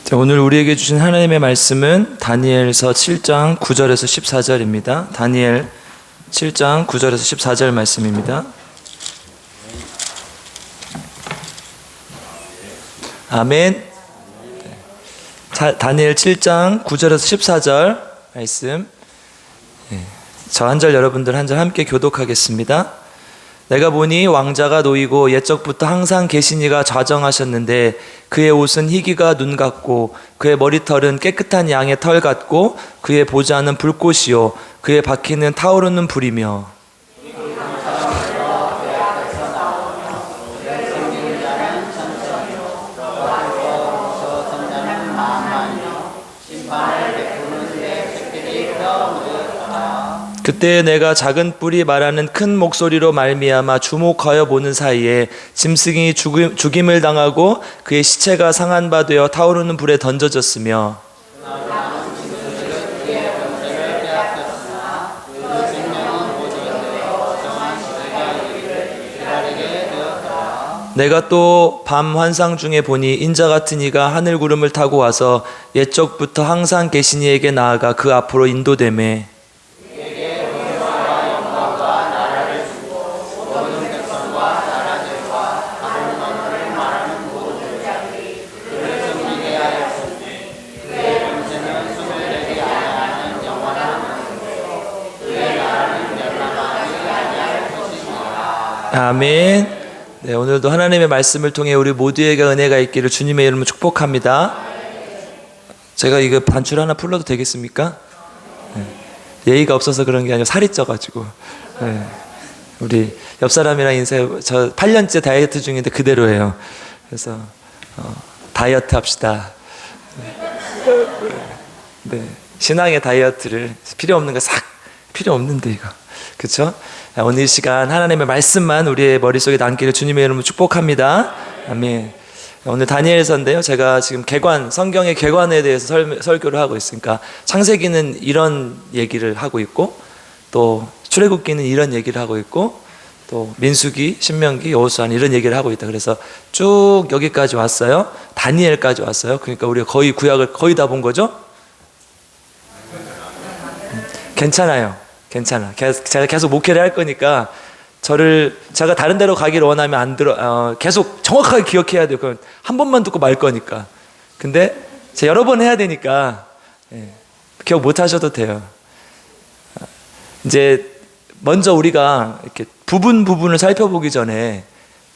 자, 오늘 우리에게 주신 하나님의 말씀은 다니엘서 7장 9절에서 14절입니다. 다니엘 7장 9절에서 14절 말씀입니다. 아멘. 자, 다니엘 7장 9절에서 14절 말씀. 저 한 절 여러분들 한 절 함께 교독하겠습니다. 내가 보니 왕자가 놓이고 옛적부터 항상 계신 이가 좌정하셨는데 그의 옷은 희기가 눈 같고 그의 머리털은 깨끗한 양의 털 같고 그의 보좌는 불꽃이요 그의 바퀴는 타오르는 불이며 그때 내가 작은 뿔이 말하는 큰 목소리로 말미암아 주목하여 보는 사이에 짐승이 죽임을 당하고 그의 시체가 상한 바 되어 타오르는 불에 던져졌으며 내가 또 밤 환상 중에 보니 인자 같은 이가 하늘 구름을 타고 와서 옛적부터 항상 계신 이에게 나아가 그 앞으로 인도되매 아멘. 네, 오늘도 하나님의 말씀을 통해 우리 모두에게 은혜가 있기를 주님의 이름으로 축복합니다. 제가 이거 반출 하나 풀러도 되겠습니까? 네. 예의가 없어서 그런 게 아니라 살이 쪄가지고. 네. 우리 옆 사람이랑 인사해. 저 8년째 다이어트 중인데 그대로예요. 그래서 다이어트 합시다. 네. 신앙의 다이어트를 필요 없는 거 싹 필요 없는데 이거. 그렇죠? 오늘 이 시간 하나님의 말씀만 우리의 머릿속에 남기를 주님의 이름으로 축복합니다. 아멘. 오늘 다니엘서인데요. 제가 지금 성경의 개관에 대해서 설교를 하고 있으니까 창세기는 이런 얘기를 하고 있고 또 출애굽기는 이런 얘기를 하고 있고 또 민수기, 신명기, 여호수아는 이런 얘기를 하고 있다. 그래서 쭉 여기까지 왔어요. 다니엘까지 왔어요. 그러니까 우리가 거의 구약을 거의 다 본 거죠? 괜찮아요. 괜찮아. 제가 계속 목회를 할 거니까 제가 다른 데로 가기를 원하면 계속 정확하게 기억해야 돼요. 그건 한 번만 듣고 말 거니까. 근데 제가 여러 번 해야 되니까 기억 못 하셔도 돼요. 이제 먼저 우리가 이렇게 부분을 살펴보기 전에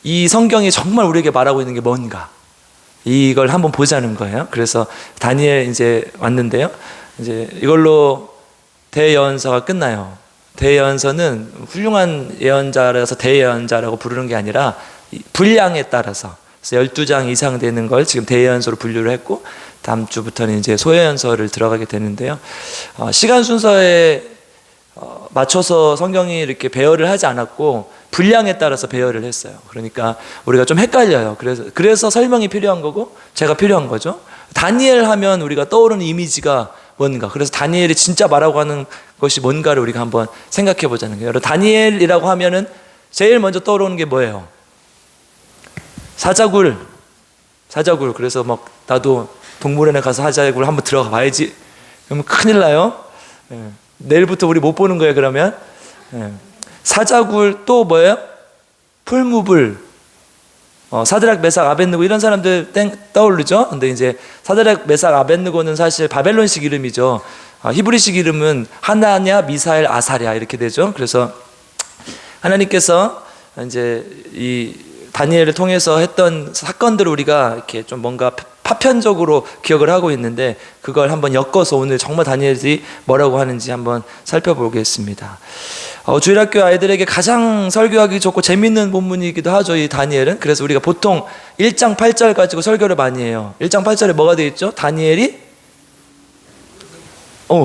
이 성경이 정말 우리에게 말하고 있는 게 뭔가 이걸 한번 보자는 거예요. 그래서 다니엘 이제 왔는데요. 이제 이걸로 대예언서가 끝나요. 대예언서는 훌륭한 예언자라서 대예언자라고 부르는 게 아니라 분량에 따라서 12장 이상 되는 걸 지금 대예언서로 분류를 했고 다음 주부터는 이제 소예언서를 들어가게 되는데요. 시간 순서에 맞춰서 성경이 이렇게 배열을 하지 않았고 분량에 따라서 배열을 했어요. 그러니까 우리가 좀 헷갈려요. 그래서 설명이 필요한 거고 제가 필요한 거죠. 다니엘 하면 우리가 떠오르는 이미지가 뭔가. 그래서 다니엘이 진짜 말하고 하는 것이 뭔가를 우리가 한번 생각해 보자는 거예요. 다니엘이라고 하면은 제일 먼저 떠오르는 게 뭐예요? 사자굴. 그래서 막 나도 동물원에 가서 사자굴 한번 들어가 봐야지. 그러면 큰일 나요. 내일부터 우리 못 보는 거예요. 그러면 사자굴 또 뭐예요? 풀무불. 사드락, 메삭, 아벳느고 이런 사람들 떠오르죠? 근데 이제 사드락, 메삭, 아벳느고는 사실 바벨론식 이름이죠. 히브리식 이름은 하나냐, 미사엘, 아사랴 이렇게 되죠. 그래서 하나님께서 이제 이 다니엘을 통해서 했던 사건들을 우리가 이렇게 좀 뭔가 파편적으로 기억을 하고 있는데 그걸 한번 엮어서 오늘 정말 다니엘이 뭐라고 하는지 한번 살펴보겠습니다. 주일학교 아이들에게 가장 설교하기 좋고 재밌는 본문이기도 하죠, 이 다니엘은. 그래서 우리가 보통 1장 8절 가지고 설교를 많이 해요. 1장 8절에 뭐가 되어 있죠? 다니엘이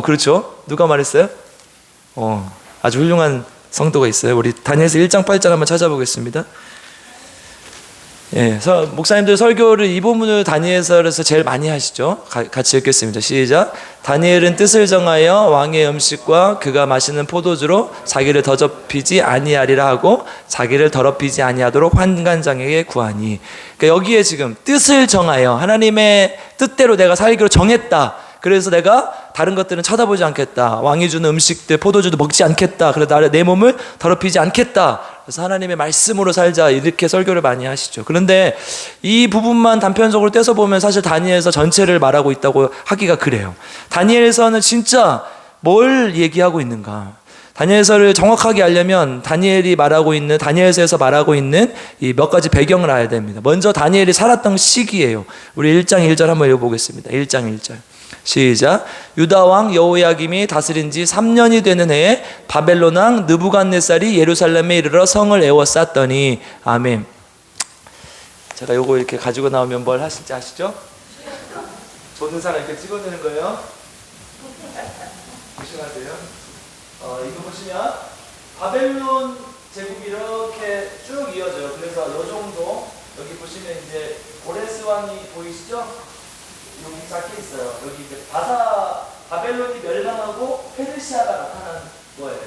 그렇죠. 누가 말했어요? 아주 훌륭한 성도가 있어요. 우리 다니엘서 1장 8절 한번 찾아보겠습니다. 예, 목사님들 설교를 이 부분을 다니엘서에서 제일 많이 하시죠. 같이 읽겠습니다. 시작. 다니엘은 뜻을 정하여 왕의 음식과 그가 마시는 포도주로 자기를 더럽히지 아니하리라 하고 자기를 더럽히지 아니하도록 환관장에게 구하니. 그러니까 여기에 지금 뜻을 정하여 하나님의 뜻대로 내가 살기로 정했다. 그래서 내가 다른 것들은 쳐다보지 않겠다. 왕이 주는 음식들, 포도주도 먹지 않겠다. 그래서 내 몸을 더럽히지 않겠다. 그래서 하나님의 말씀으로 살자, 이렇게 설교를 많이 하시죠. 그런데 이 부분만 단편적으로 떼서 보면 사실 다니엘서 전체를 말하고 있다고 하기가 그래요. 다니엘서는 진짜 뭘 얘기하고 있는가? 다니엘서를 정확하게 알려면 다니엘서에서 말하고 있는 이 몇 가지 배경을 알아야 됩니다. 먼저 다니엘이 살았던 시기예요. 우리 1장 1절 한번 읽어보겠습니다. 1장 1절 시작. 유다 왕 여호야김이 다스린 지 3년이 되는 해에 바벨론 왕 느부갓네살이 예루살렘에 이르러 성을 에워쌌더니. 아멘. 제가 요거 이렇게 가지고 나오면 뭘 하실지 아시죠? 보는 사람 이렇게 찍어내는 거예요. 조심하세요. 이거 보시면 바벨론 제국이 이렇게 쭉 이어져요. 그래서 요 정도, 여기 보시면 이제 고레스 왕이 보이시죠? 여기 작게 있어요. 여기 이제 바벨론이 멸망하고 페르시아가 나타난 거예요.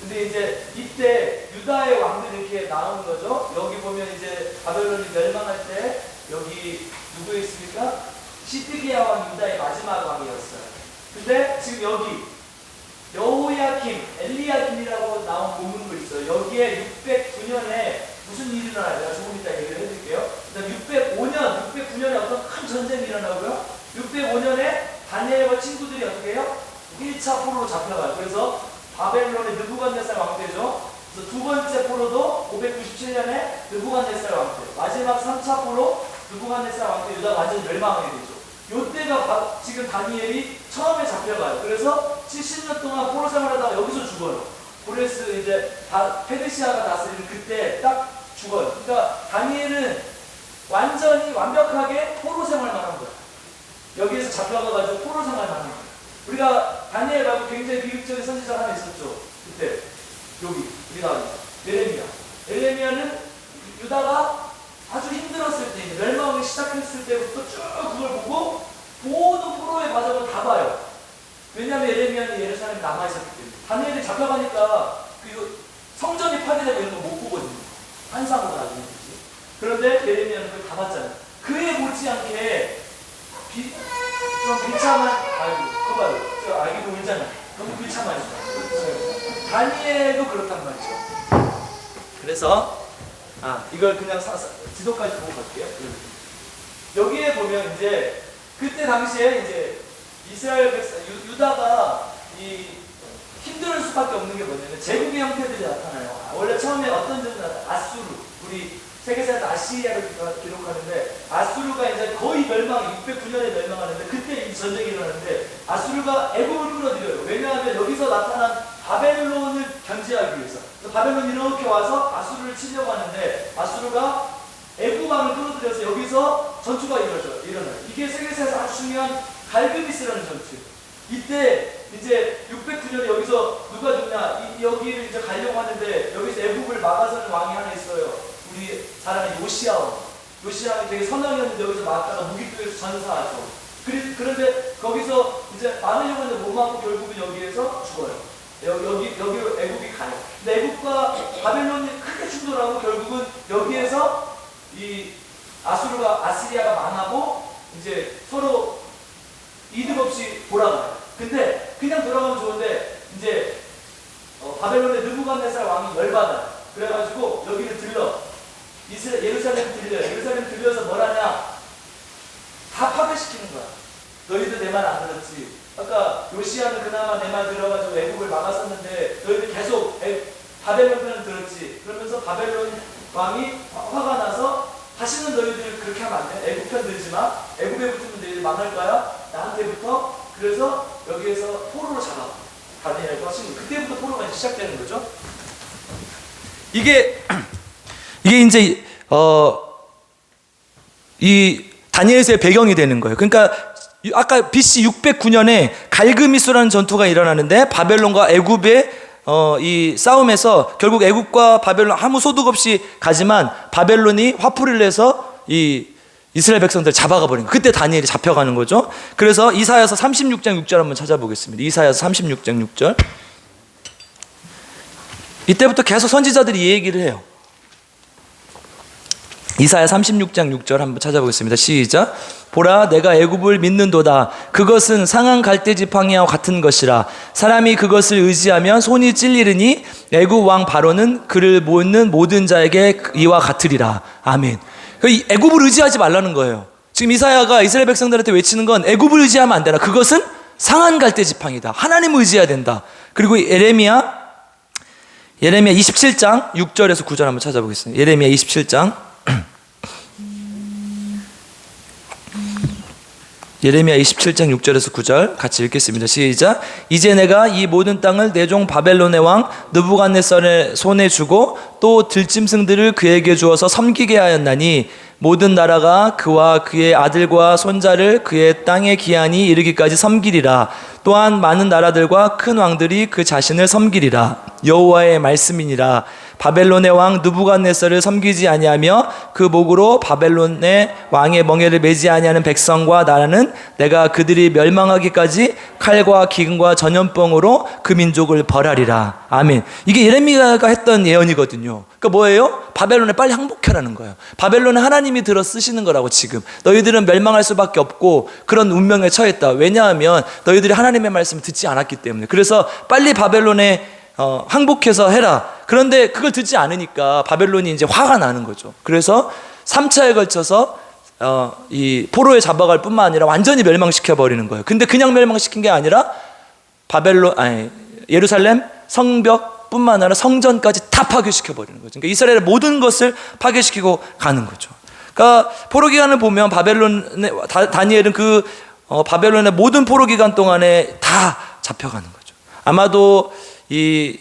근데 이제 이때 유다의 왕들이 이렇게 나오는 거죠. 여기 보면 이제 바벨론이 멸망할 때 여기 누구 있습니까? 시드기야 왕, 유다의 마지막 왕이었어요. 근데 지금 여기 여호야김, 엘리야김이라고 나온 본문도 있어요. 여기에 609년에 무슨 일이 일어나요? 제가 조금 이따 얘기를 해드릴게요. 609년에 어떤 큰 전쟁이 일어나고요. 605년에 다니엘과 친구들이 어떻게 해요? 1차 포로로 잡혀가요. 그래서 바벨론의 느부갓네살 왕때죠. 그래서 두 번째 포로도 597년에 느부갓네살 왕때, 마지막 3차 포로 느부갓네살 왕때, 유다가 완전히 멸망하게 되죠. 요때가 지금 다니엘이 처음에 잡혀가요. 그래서 70년 동안 포로 생활하다가 여기서 죽어요. 고레스 이제 페르시아가 다스리는 그때 딱 죽어요. 그러니까 다니엘은 완전히 완벽하게 포로 생활만 한 거예요. 여기에서 잡혀가가지고 포로 생활만 하는 거예요. 우리가 다니엘 말고 굉장히 비극적인 선지자가 하나 있었죠. 그때 여기 우리가 에레미야는 유다가 아주 힘들었을 때, 멸망을 시작했을 때부터 쭉 그걸 보고 모든 포로의 과정을 다 봐요. 왜냐하면 에레미야는 예루살렘에 남아있었기 때문에. 다니엘이 잡혀가니까 그 성전이 파괴되고 이런 거 못 보거든요. 환상으로 나중에 되지. 그런데 에레미야는 그걸 다 봤잖아요. 그에 못지않게 좀 비참한, 봐요. 저 아기도 울잖아요. 너무 비참하니까. 다니엘도 그렇단 말이죠. 그래서 이걸 그냥 지도까지 보고 갈게요. 여기에 보면 이제 그때 당시에 이제 이스라엘 유다가 이 힘들 수밖에 없는 게 뭐냐면 제국의 형태들이 나타나요. 원래 처음에 어떤 제국이 나타나요? 아수르. 우리 세계사에서 아시리아를 기록하는데 아수르가 이제 거의 609년에 멸망하는데 그때 이 전쟁이 일어나는데 아수르가 애국을 끌어들여요. 왜냐하면 여기서 나타난 바벨론을 견제하기 위해서. 바벨론이 이렇게 와서 아수르를 치려고 하는데 아수르가 애국왕을 끌어들여서 여기서 전투가 일어나요. 이게 세계사에서 아주 중요한 갈그미스라는 전투예요. 이때 이제 609년에 여기서 누가 죽냐? 여기를 이제 가려고 하는데 여기서 애국을 막아서는 왕이 하나 있어요. 우리 잘 아는 요시야왕이 되게 선왕이었는데 여기서 막다가 무기교에서 전사하죠. 그런데 거기서 이제 막으려고 했는데 못 막고 결국은 여기에서 죽어요. 여기로 애국이 가요. 근데 애국과 바벨론이 크게 충돌하고 결국은 여기에서 이 아시리아가 망하고 이제 서로 이득 없이 돌아가요. 근데 그냥 돌아가면 좋은데 이제 바벨론의 느부갓네살 왕이 열받아요. 그래가지고 여기를 예루살렘 들려서 뭘 하냐? 다 파괴시키는 거야. 너희들 내 말 안 들었지. 아까 요시야는 그나마 내 말 들어가지고 애국을 막았었는데 너희들 계속 바벨론 편을 들었지. 그러면서 바벨론 왕이 화가 나서 다시는 너희들 그렇게 하면 안 돼. 애국 편 들지 마. 애국에 붙으면 너희들 망할 거야. 나한테부터. 그래서 여기에서 포로로 잡아. 다니엘과 친구. 그때부터 포로가 이제 시작되는 거죠. 이게 이제 이 다니엘서의 배경이 되는 거예요. 그러니까 아까 BC 609년에 갈그미스라는 전투가 일어나는데 바벨론과 애굽의 이 싸움에서 결국 애굽과 바벨론 아무 소득 없이 가지만 바벨론이 화풀이를 해서 이 이스라엘 백성들 잡아가 버린 거예요. 그때 다니엘이 잡혀가는 거죠. 그래서 이사야서 36장 6절 한번 찾아보겠습니다. 이사야서 36장 6절. 이때부터 계속 선지자들이 이 얘기를 해요. 이사야 36장 6절 한번 찾아보겠습니다. 시작. 보라, 내가 애굽을 믿는도다. 그것은 상한 갈대 지팡이와 같은 것이라. 사람이 그것을 의지하면 손이 찔리르니 애굽 왕 바로는 그를 모으는 모든 자에게 이와 같으리라. 아멘. 애굽을 의지하지 말라는 거예요. 지금 이사야가 이스라엘 백성들한테 외치는 건 애굽을 의지하면 안 되나. 그것은 상한 갈대 지팡이다. 하나님을 의지해야 된다. 그리고 예레미야 27장 6절에서 9절 한번 찾아보겠습니다. 예레미야 27장 예레미야 27장 6절에서 9절 같이 읽겠습니다. 시작. 이제 내가 이 모든 땅을 내 종 바벨론의 왕 느부갓네살의 손에 주고 또 들짐승들을 그에게 주어서 섬기게 하였나니 모든 나라가 그와 그의 아들과 손자를 그의 땅의 기한이 이르기까지 섬기리라. 또한 많은 나라들과 큰 왕들이 그 자신을 섬기리라. 여호와의 말씀이니라. 바벨론의 왕 느부갓네살을 섬기지 아니하며 그 목으로 바벨론의 왕의 멍에를 매지 아니하는 백성과 나라는 내가 그들이 멸망하기까지 칼과 기근과 전염병으로 그 민족을 벌하리라. 아멘. 이게 예레미야가 했던 예언이거든요. 그러니까 뭐예요? 바벨론에 빨리 항복하라는 거예요. 바벨론에 하나님이 들어 쓰시는 거라고. 지금 너희들은 멸망할 수밖에 없고 그런 운명에 처했다. 왜냐하면 너희들이 하나님의 말씀을 듣지 않았기 때문에. 그래서 빨리 바벨론에 항복해서 해라. 그런데 그걸 듣지 않으니까 바벨론이 이제 화가 나는 거죠. 그래서 3차에 걸쳐서 이 포로에 잡아갈 뿐만 아니라 완전히 멸망시켜 버리는 거예요. 근데 그냥 멸망시킨 게 아니라 예루살렘 성벽 뿐만 아니라 성전까지 다 파괴시켜 버리는 거죠. 그러니까 이스라엘의 모든 것을 파괴시키고 가는 거죠. 그러니까 포로 기간을 보면 다니엘은 그 바벨론의 모든 포로 기간 동안에 다 잡혀가는 거죠. 아마도 이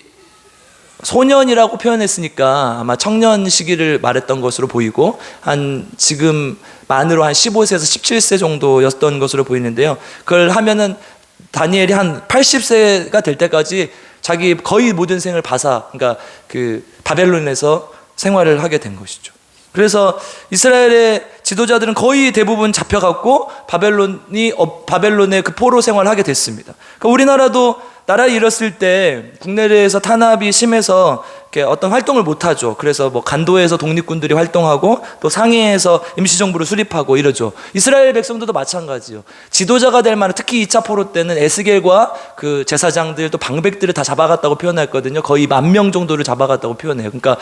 소년이라고 표현했으니까 아마 청년 시기를 말했던 것으로 보이고, 한 지금 만으로 한 15세에서 17세 정도였던 것으로 보이는데요. 그걸 하면은 다니엘이 한 80세가 될 때까지 자기 거의 모든 생을 그러니까 그 바벨론에서 생활을 하게 된 것이죠. 그래서 이스라엘의 지도자들은 거의 대부분 잡혀갔고 바벨론의 그 포로 생활을 하게 됐습니다. 그러니까 우리나라도 나라를 잃었을 때 국내 내에서 탄압이 심해서 어떤 활동을 못하죠. 그래서 뭐 간도에서 독립군들이 활동하고 또 상해에서 임시정부를 수립하고 이러죠. 이스라엘 백성들도 마찬가지요. 지도자가 될 만한, 특히 2차 포로 때는 에스겔과 그 제사장들 또 방백들을 다 잡아갔다고 표현했거든요. 거의 10,000명 정도를 잡아갔다고 표현해요. 그러니까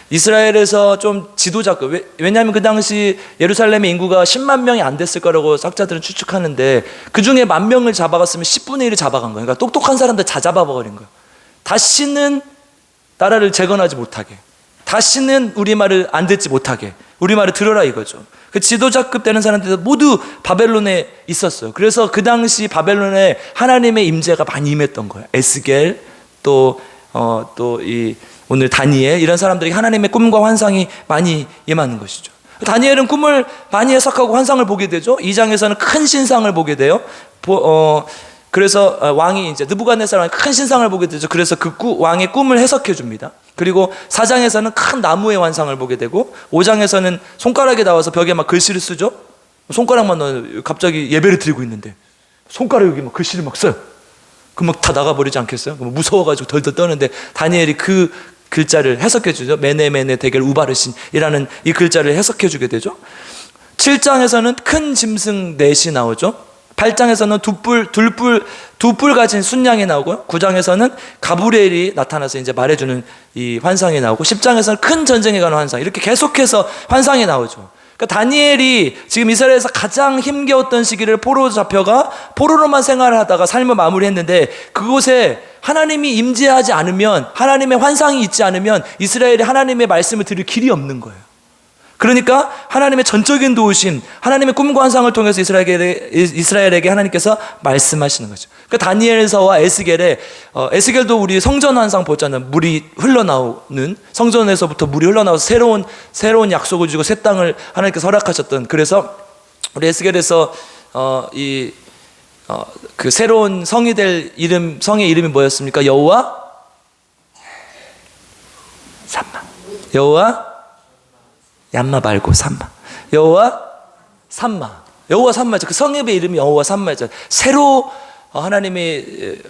이스라엘에서 좀 지도자급, 왜냐하면 그 당시 예루살렘의 인구가 10만 명이 안 됐을 거라고 학자들은 추측하는데, 그 중에 10,000명을 잡아갔으면 10분의 1을 잡아간 거예요. 그러니까 똑똑한 사람들 다 잡아버린 거예요. 다시는 나라를 재건하지 못하게, 다시는 우리 말을 안 듣지 못하게, 우리 말을 들어라 이거죠. 그 지도자급 되는 사람들 모두 바벨론에 있었어요. 그래서 그 당시 바벨론에 하나님의 임재가 많이 임했던 거예요. 에스겔 또 이 오늘 다니엘, 이런 사람들이 하나님의 꿈과 환상이 많이 임하는 것이죠. 다니엘은 꿈을 많이 해석하고 환상을 보게 되죠. 2장에서는 큰 신상을 보게 돼요. 그래서 왕이 이제 느부갓네살 왕이 큰 신상을 보게 되죠. 그래서 그 왕의 꿈을 해석해 줍니다. 그리고 4장에서는 큰 나무의 환상을 보게 되고, 5장에서는 손가락이 나와서 벽에 막 글씨를 쓰죠. 손가락만 넣어요. 갑자기 예배를 드리고 있는데 손가락에 여기 막 글씨를 막 써요. 그럼 막 다 나가버리지 않겠어요? 무서워가지고 덜덜 떠는데 다니엘이 그 글자를 해석해 주죠. 메네 데겔 우바르신이라는 이 글자를 해석해 주게 되죠. 7장에서는 큰 짐승 넷이 나오죠. 8장에서는 두 뿔 가진 순양이 나오고요. 9장에서는 가브리엘이 나타나서 이제 말해주는 이 환상이 나오고, 10장에서는 큰 전쟁에 관한 환상, 이렇게 계속해서 환상이 나오죠. 그러니까 다니엘이 지금 이스라엘에서 가장 힘겨웠던 시기를 포로 잡혀가 포로로만 생활을 하다가 삶을 마무리했는데, 그곳에 하나님이 임재하지 않으면, 하나님의 환상이 있지 않으면 이스라엘이 하나님의 말씀을 들을 길이 없는 거예요. 그러니까 하나님의 전적인 도우심, 하나님의 꿈과 환상을 통해서 이스라엘에게 하나님께서 말씀하시는 거죠. 그 다니엘서와 에스겔도 우리 성전 환상 보잖아요. 물이 흘러나오는, 성전에서부터 물이 흘러나와서 새로운 약속을 주고 새 땅을 하나님께서 허락하셨던. 그래서 우리 에스겔에서 그 새로운 성이 될 성의 이름이 뭐였습니까? 여호와 얌마 말고 삼마. 여호와 삼마. 여호와 삼마죠. 그 성읍의 이름이 여호와 삼마죠. 새로 하나님이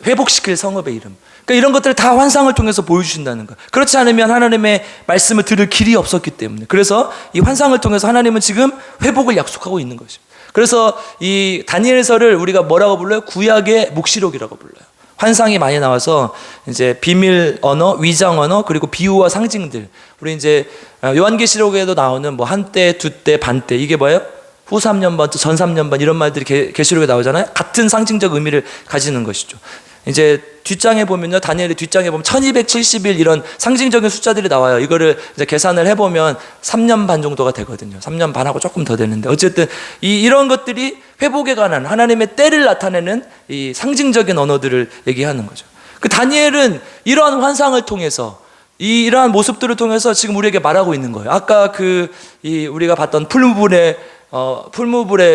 회복시킬 성읍의 이름. 그러니까 이런 것들을 다 환상을 통해서 보여주신다는 거예요. 그렇지 않으면 하나님의 말씀을 들을 길이 없었기 때문에. 그래서 이 환상을 통해서 하나님은 지금 회복을 약속하고 있는 것입니다. 그래서 이 다니엘서를 우리가 뭐라고 불러요? 구약의 묵시록이라고 불러요. 환상이 많이 나와서 이제 비밀 언어, 위장 언어, 그리고 비유와 상징들. 우리 이제 요한계시록에도 나오는 뭐 한때, 두때, 반때, 이게 뭐예요? 후 3년반, 전 3년반 이런 말들이 계시록에 나오잖아요. 같은 상징적 의미를 가지는 것이죠. 이제 뒷장에 보면요, 다니엘의 뒷장에 보면 1270일 이런 상징적인 숫자들이 나와요. 이거를 이제 계산을 해보면 3년 반 정도가 되거든요. 3년 반하고 조금 더 되는데, 어쨌든 이런 것들이 회복에 관한 하나님의 때를 나타내는 이 상징적인 언어들을 얘기하는 거죠. 그 다니엘은 이러한 환상을 통해서, 이러한 모습들을 통해서 지금 우리에게 말하고 있는 거예요. 아까 우리가 봤던 풀무불의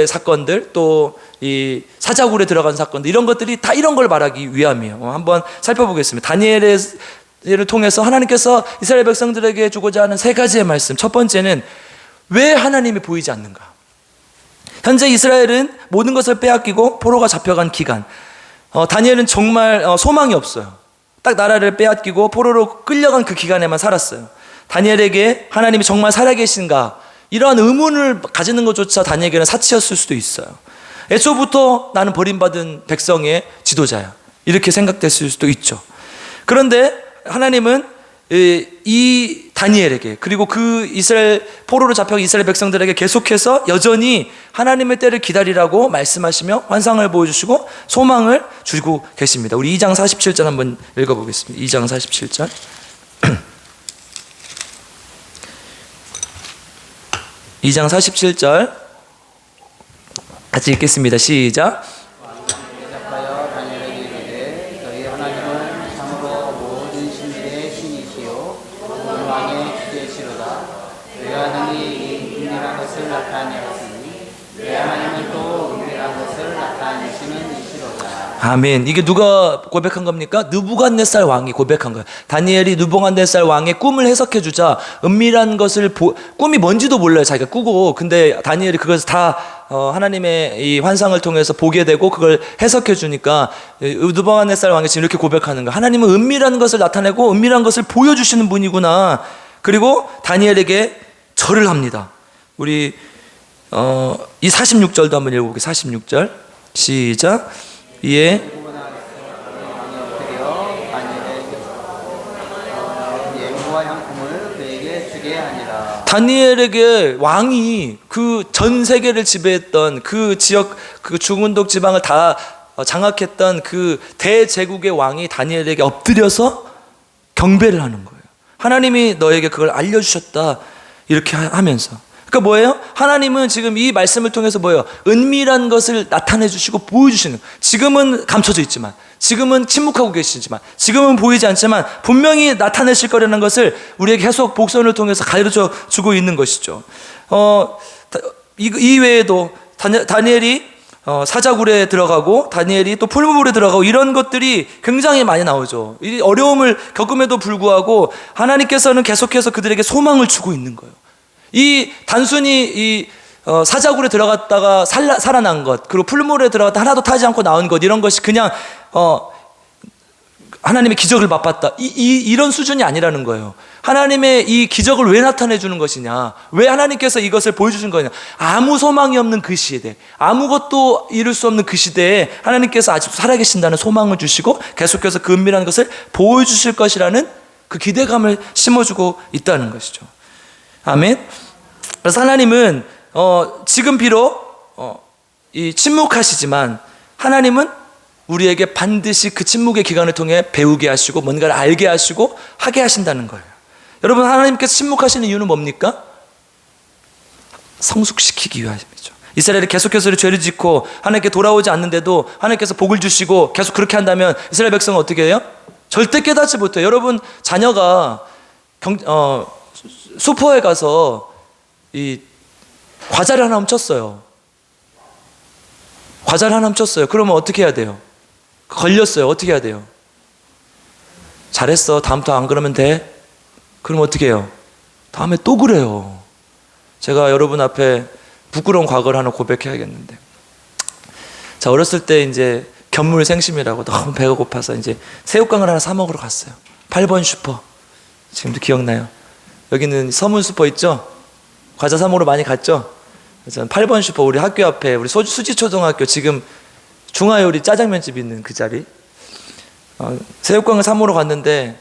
사건들, 또 이 사자굴에 들어간 사건들, 이런 것들이 다 이런 걸 말하기 위함이에요. 한번 살펴보겠습니다. 다니엘을 통해서 하나님께서 이스라엘 백성들에게 주고자 하는 세 가지의 말씀. 첫 번째는 왜 하나님이 보이지 않는가? 현재 이스라엘은 모든 것을 빼앗기고 포로가 잡혀간 기간, 다니엘은 정말 소망이 없어요. 딱 나라를 빼앗기고 포로로 끌려간 그 기간에만 살았어요. 다니엘에게 하나님이 정말 살아계신가, 이러한 의문을 가지는 것조차 다니엘에게는 사치였을 수도 있어요. 애초부터 나는 버림받은 백성의 지도자야, 이렇게 생각됐을 수도 있죠. 그런데 하나님은 이 다니엘에게, 그리고 그 이스라엘 포로로 잡혀간 이스라엘 백성들에게 계속해서 여전히 하나님의 때를 기다리라고 말씀하시며 환상을 보여주시고 소망을 주고 계십니다. 우리 2장 47절 한번 읽어보겠습니다. 2장 47절. 2장 47절 같이 읽겠습니다. 시작. 대답하여 다니엘에게 이르되 너희 하나님은 참으로 모든 신들의 신이시요 온 왕의 주제시로다. 너희 하나님이 이 은밀한 것을 나타내었으니 너희 하나님은 또 은밀한 것을 나타내시는 이시로다. 아멘. 이게 누가 고백한 겁니까? 느부갓네살 왕이 고백한 거예요. 다니엘이 느부갓네살 왕의 꿈을 해석해 주자 은밀한 것을 꿈이 뭔지도 몰라요. 자기가 꾸고. 근데 다니엘이 그것을 다 하나님의 이 환상을 통해서 보게 되고 그걸 해석해 주니까 느부갓네살 왕이 지금 이렇게 고백하는 거예요. 하나님은 은밀한 것을 나타내고 은밀한 것을 보여주시는 분이구나. 그리고 다니엘에게 절을 합니다. 우리 이 46절도 한번 읽어볼게요. 46절 시작. 예. 다니엘에게 왕이 그 전 세계를 지배했던 그 지역, 그 중은독 지방을 다 장악했던 그 대제국의 왕이 다니엘에게 엎드려서 경배를 하는 거예요. 하나님이 너에게 그걸 알려주셨다, 이렇게 하면서. 그러니까 뭐예요? 하나님은 지금 이 말씀을 통해서 뭐예요? 은밀한 것을 나타내 주시고 보여주시는, 지금은 감춰져 있지만, 지금은 침묵하고 계시지만, 지금은 보이지 않지만 분명히 나타내실 거라는 것을 우리에게 계속 복선을 통해서 가르쳐 주고 있는 것이죠. 이 외에도 다니엘이 사자굴에 들어가고, 다니엘이 또 풀무불에 들어가고, 이런 것들이 굉장히 많이 나오죠. 이 어려움을 겪음에도 불구하고 하나님께서는 계속해서 그들에게 소망을 주고 있는 거예요. 이 단순히 이 사자굴에 들어갔다가 살아난 것, 그리고 풀물에 들어갔다 하나도 타지 않고 나온 것, 이런 것이 그냥 하나님의 기적을 맛봤다, 이런 수준이 아니라는 거예요. 하나님의 이 기적을 왜 나타내 주는 것이냐, 왜 하나님께서 이것을 보여주신 거냐, 아무 소망이 없는 그 시대, 아무것도 이룰 수 없는 그 시대에 하나님께서 아직도 살아계신다는 소망을 주시고 계속해서 그 은밀한 것을 보여주실 것이라는 그 기대감을 심어주고 있다는 것이죠. 아멘. 그래서 하나님은 지금 비록 이 침묵하시지만, 하나님은 우리에게 반드시 그 침묵의 기간을 통해 배우게 하시고 뭔가를 알게 하시고 하게 하신다는 거예요. 여러분, 하나님께서 침묵하시는 이유는 뭡니까? 성숙시키기 위함이죠. 이스라엘이 계속해서 죄를 짓고 하나님께 돌아오지 않는데도 하나님께서 복을 주시고 계속 그렇게 한다면 이스라엘 백성은 어떻게 해요? 절대 깨닫지 못해요. 여러분, 자녀가 슈퍼에 가서 이 과자를 하나 훔쳤어요. 과자를 하나 훔쳤어요. 그러면 어떻게 해야 돼요? 걸렸어요. 어떻게 해야 돼요? 잘했어. 다음부터 안 그러면 돼. 그럼 어떻게 해요? 다음에 또 그래요. 제가 여러분 앞에 부끄러운 과거를 하나 고백해야겠는데, 자, 어렸을 때 이제 견물생심이라고 너무 배가 고파서 이제 새우깡을 하나 사 먹으러 갔어요. 8번 슈퍼. 지금도 기억나요. 여기는 서문 슈퍼 있죠? 과자 사 먹으러 많이 갔죠? 그래서 8번 슈퍼, 우리 학교 앞에, 우리 수지초등학교 지금 중화요리 짜장면집 있는 그 자리, 새우깡을 사 먹으러 갔는데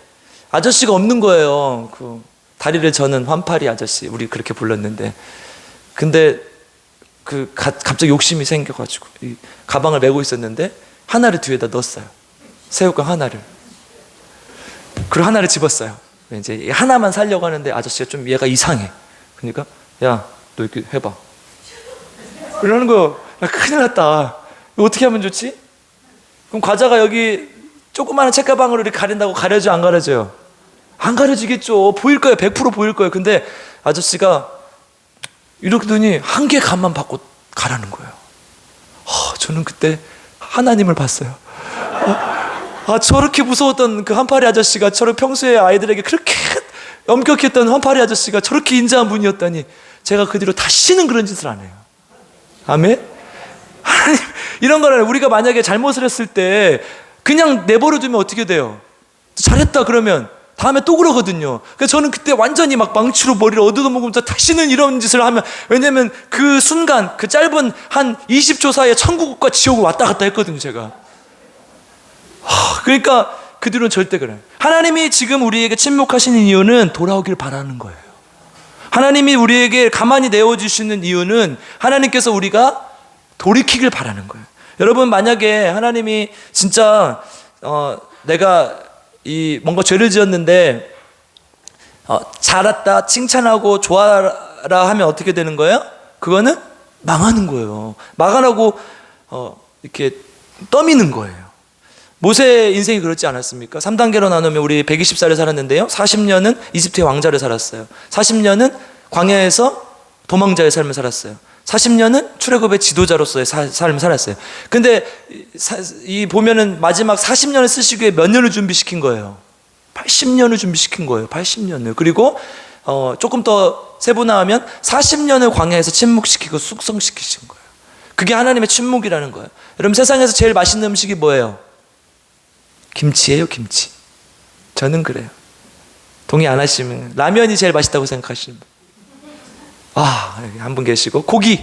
아저씨가 없는 거예요. 그 다리를 저는 환파리 아저씨, 우리 그렇게 불렀는데, 근데 그 갑자기 욕심이 생겨가지고 이 가방을 메고 있었는데 하나를 뒤에다 넣었어요. 새우깡 하나를. 그리고 하나를 집었어요. 이제 하나만 살려고 하는데 아저씨가 좀 얘가 이상해. 그러니까 야, 너 이렇게 해봐. 그러는 거예요. 큰일 났다. 이거 어떻게 하면 좋지? 그럼 과자가 여기 조그마한 책가방으로 이렇게 가린다고 가려져, 안 가려져요? 안 가려지겠죠. 보일 거예요. 100% 보일 거예요. 근데 아저씨가 이러더니 한 개 감만 받고 가라는 거예요. 저는 그때 하나님을 봤어요. 저렇게 무서웠던 그 한파리 아저씨가, 저렇게 평소에 아이들에게 그렇게 엄격했던 한파리 아저씨가 저렇게 인자한 분이었다니, 제가 그 뒤로 다시는 그런 짓을 안 해요. 아멘? 하나님, 이런 거는 우리가 만약에 잘못을 했을 때 그냥 내버려 두면 어떻게 돼요? 잘했다 그러면 다음에 또 그러거든요. 그래서 저는 그때 완전히 막 망치로 머리를 얻어먹으면서 다시는 이런 짓을 하면, 왜냐면 그 순간, 그 짧은 한 20초 사이에 천국과 지옥을 왔다 갔다 했거든요, 제가. 그러니까 그 뒤로는 절대 그래요. 하나님이 지금 우리에게 침묵하시는 이유는 돌아오길 바라는 거예요. 하나님이 우리에게 가만히 내어주시는 이유는 하나님께서 우리가 돌이키길 바라는 거예요. 여러분, 만약에 하나님이 진짜 내가 뭔가 죄를 지었는데 잘했다, 칭찬하고 좋아라 하면 어떻게 되는 거예요? 그거는 망하는 거예요. 망하라고 이렇게 떠미는 거예요. 모세의 인생이 그렇지 않았습니까? 3단계로 나누면 우리 120살을 살았는데요, 40년은 이집트의 왕자를 살았어요. 40년은 광야에서 도망자의 삶을 살았어요. 40년은 출애굽의 지도자로서의 삶을 살았어요. 근데 이 보면은 마지막 40년을 쓰시기 위해 몇 년을 준비시킨 거예요? 80년을 준비시킨 거예요. 80년을. 그리고 조금 더 세분화하면 40년을 광야에서 침묵시키고 숙성시키신 거예요. 그게 하나님의 침묵이라는 거예요. 여러분, 세상에서 제일 맛있는 음식이 뭐예요? 김치예요, 김치. 저는 그래요. 동의 안 하시면 라면이 제일 맛있다고 생각하시는 분. 여기 한 분 계시고, 고기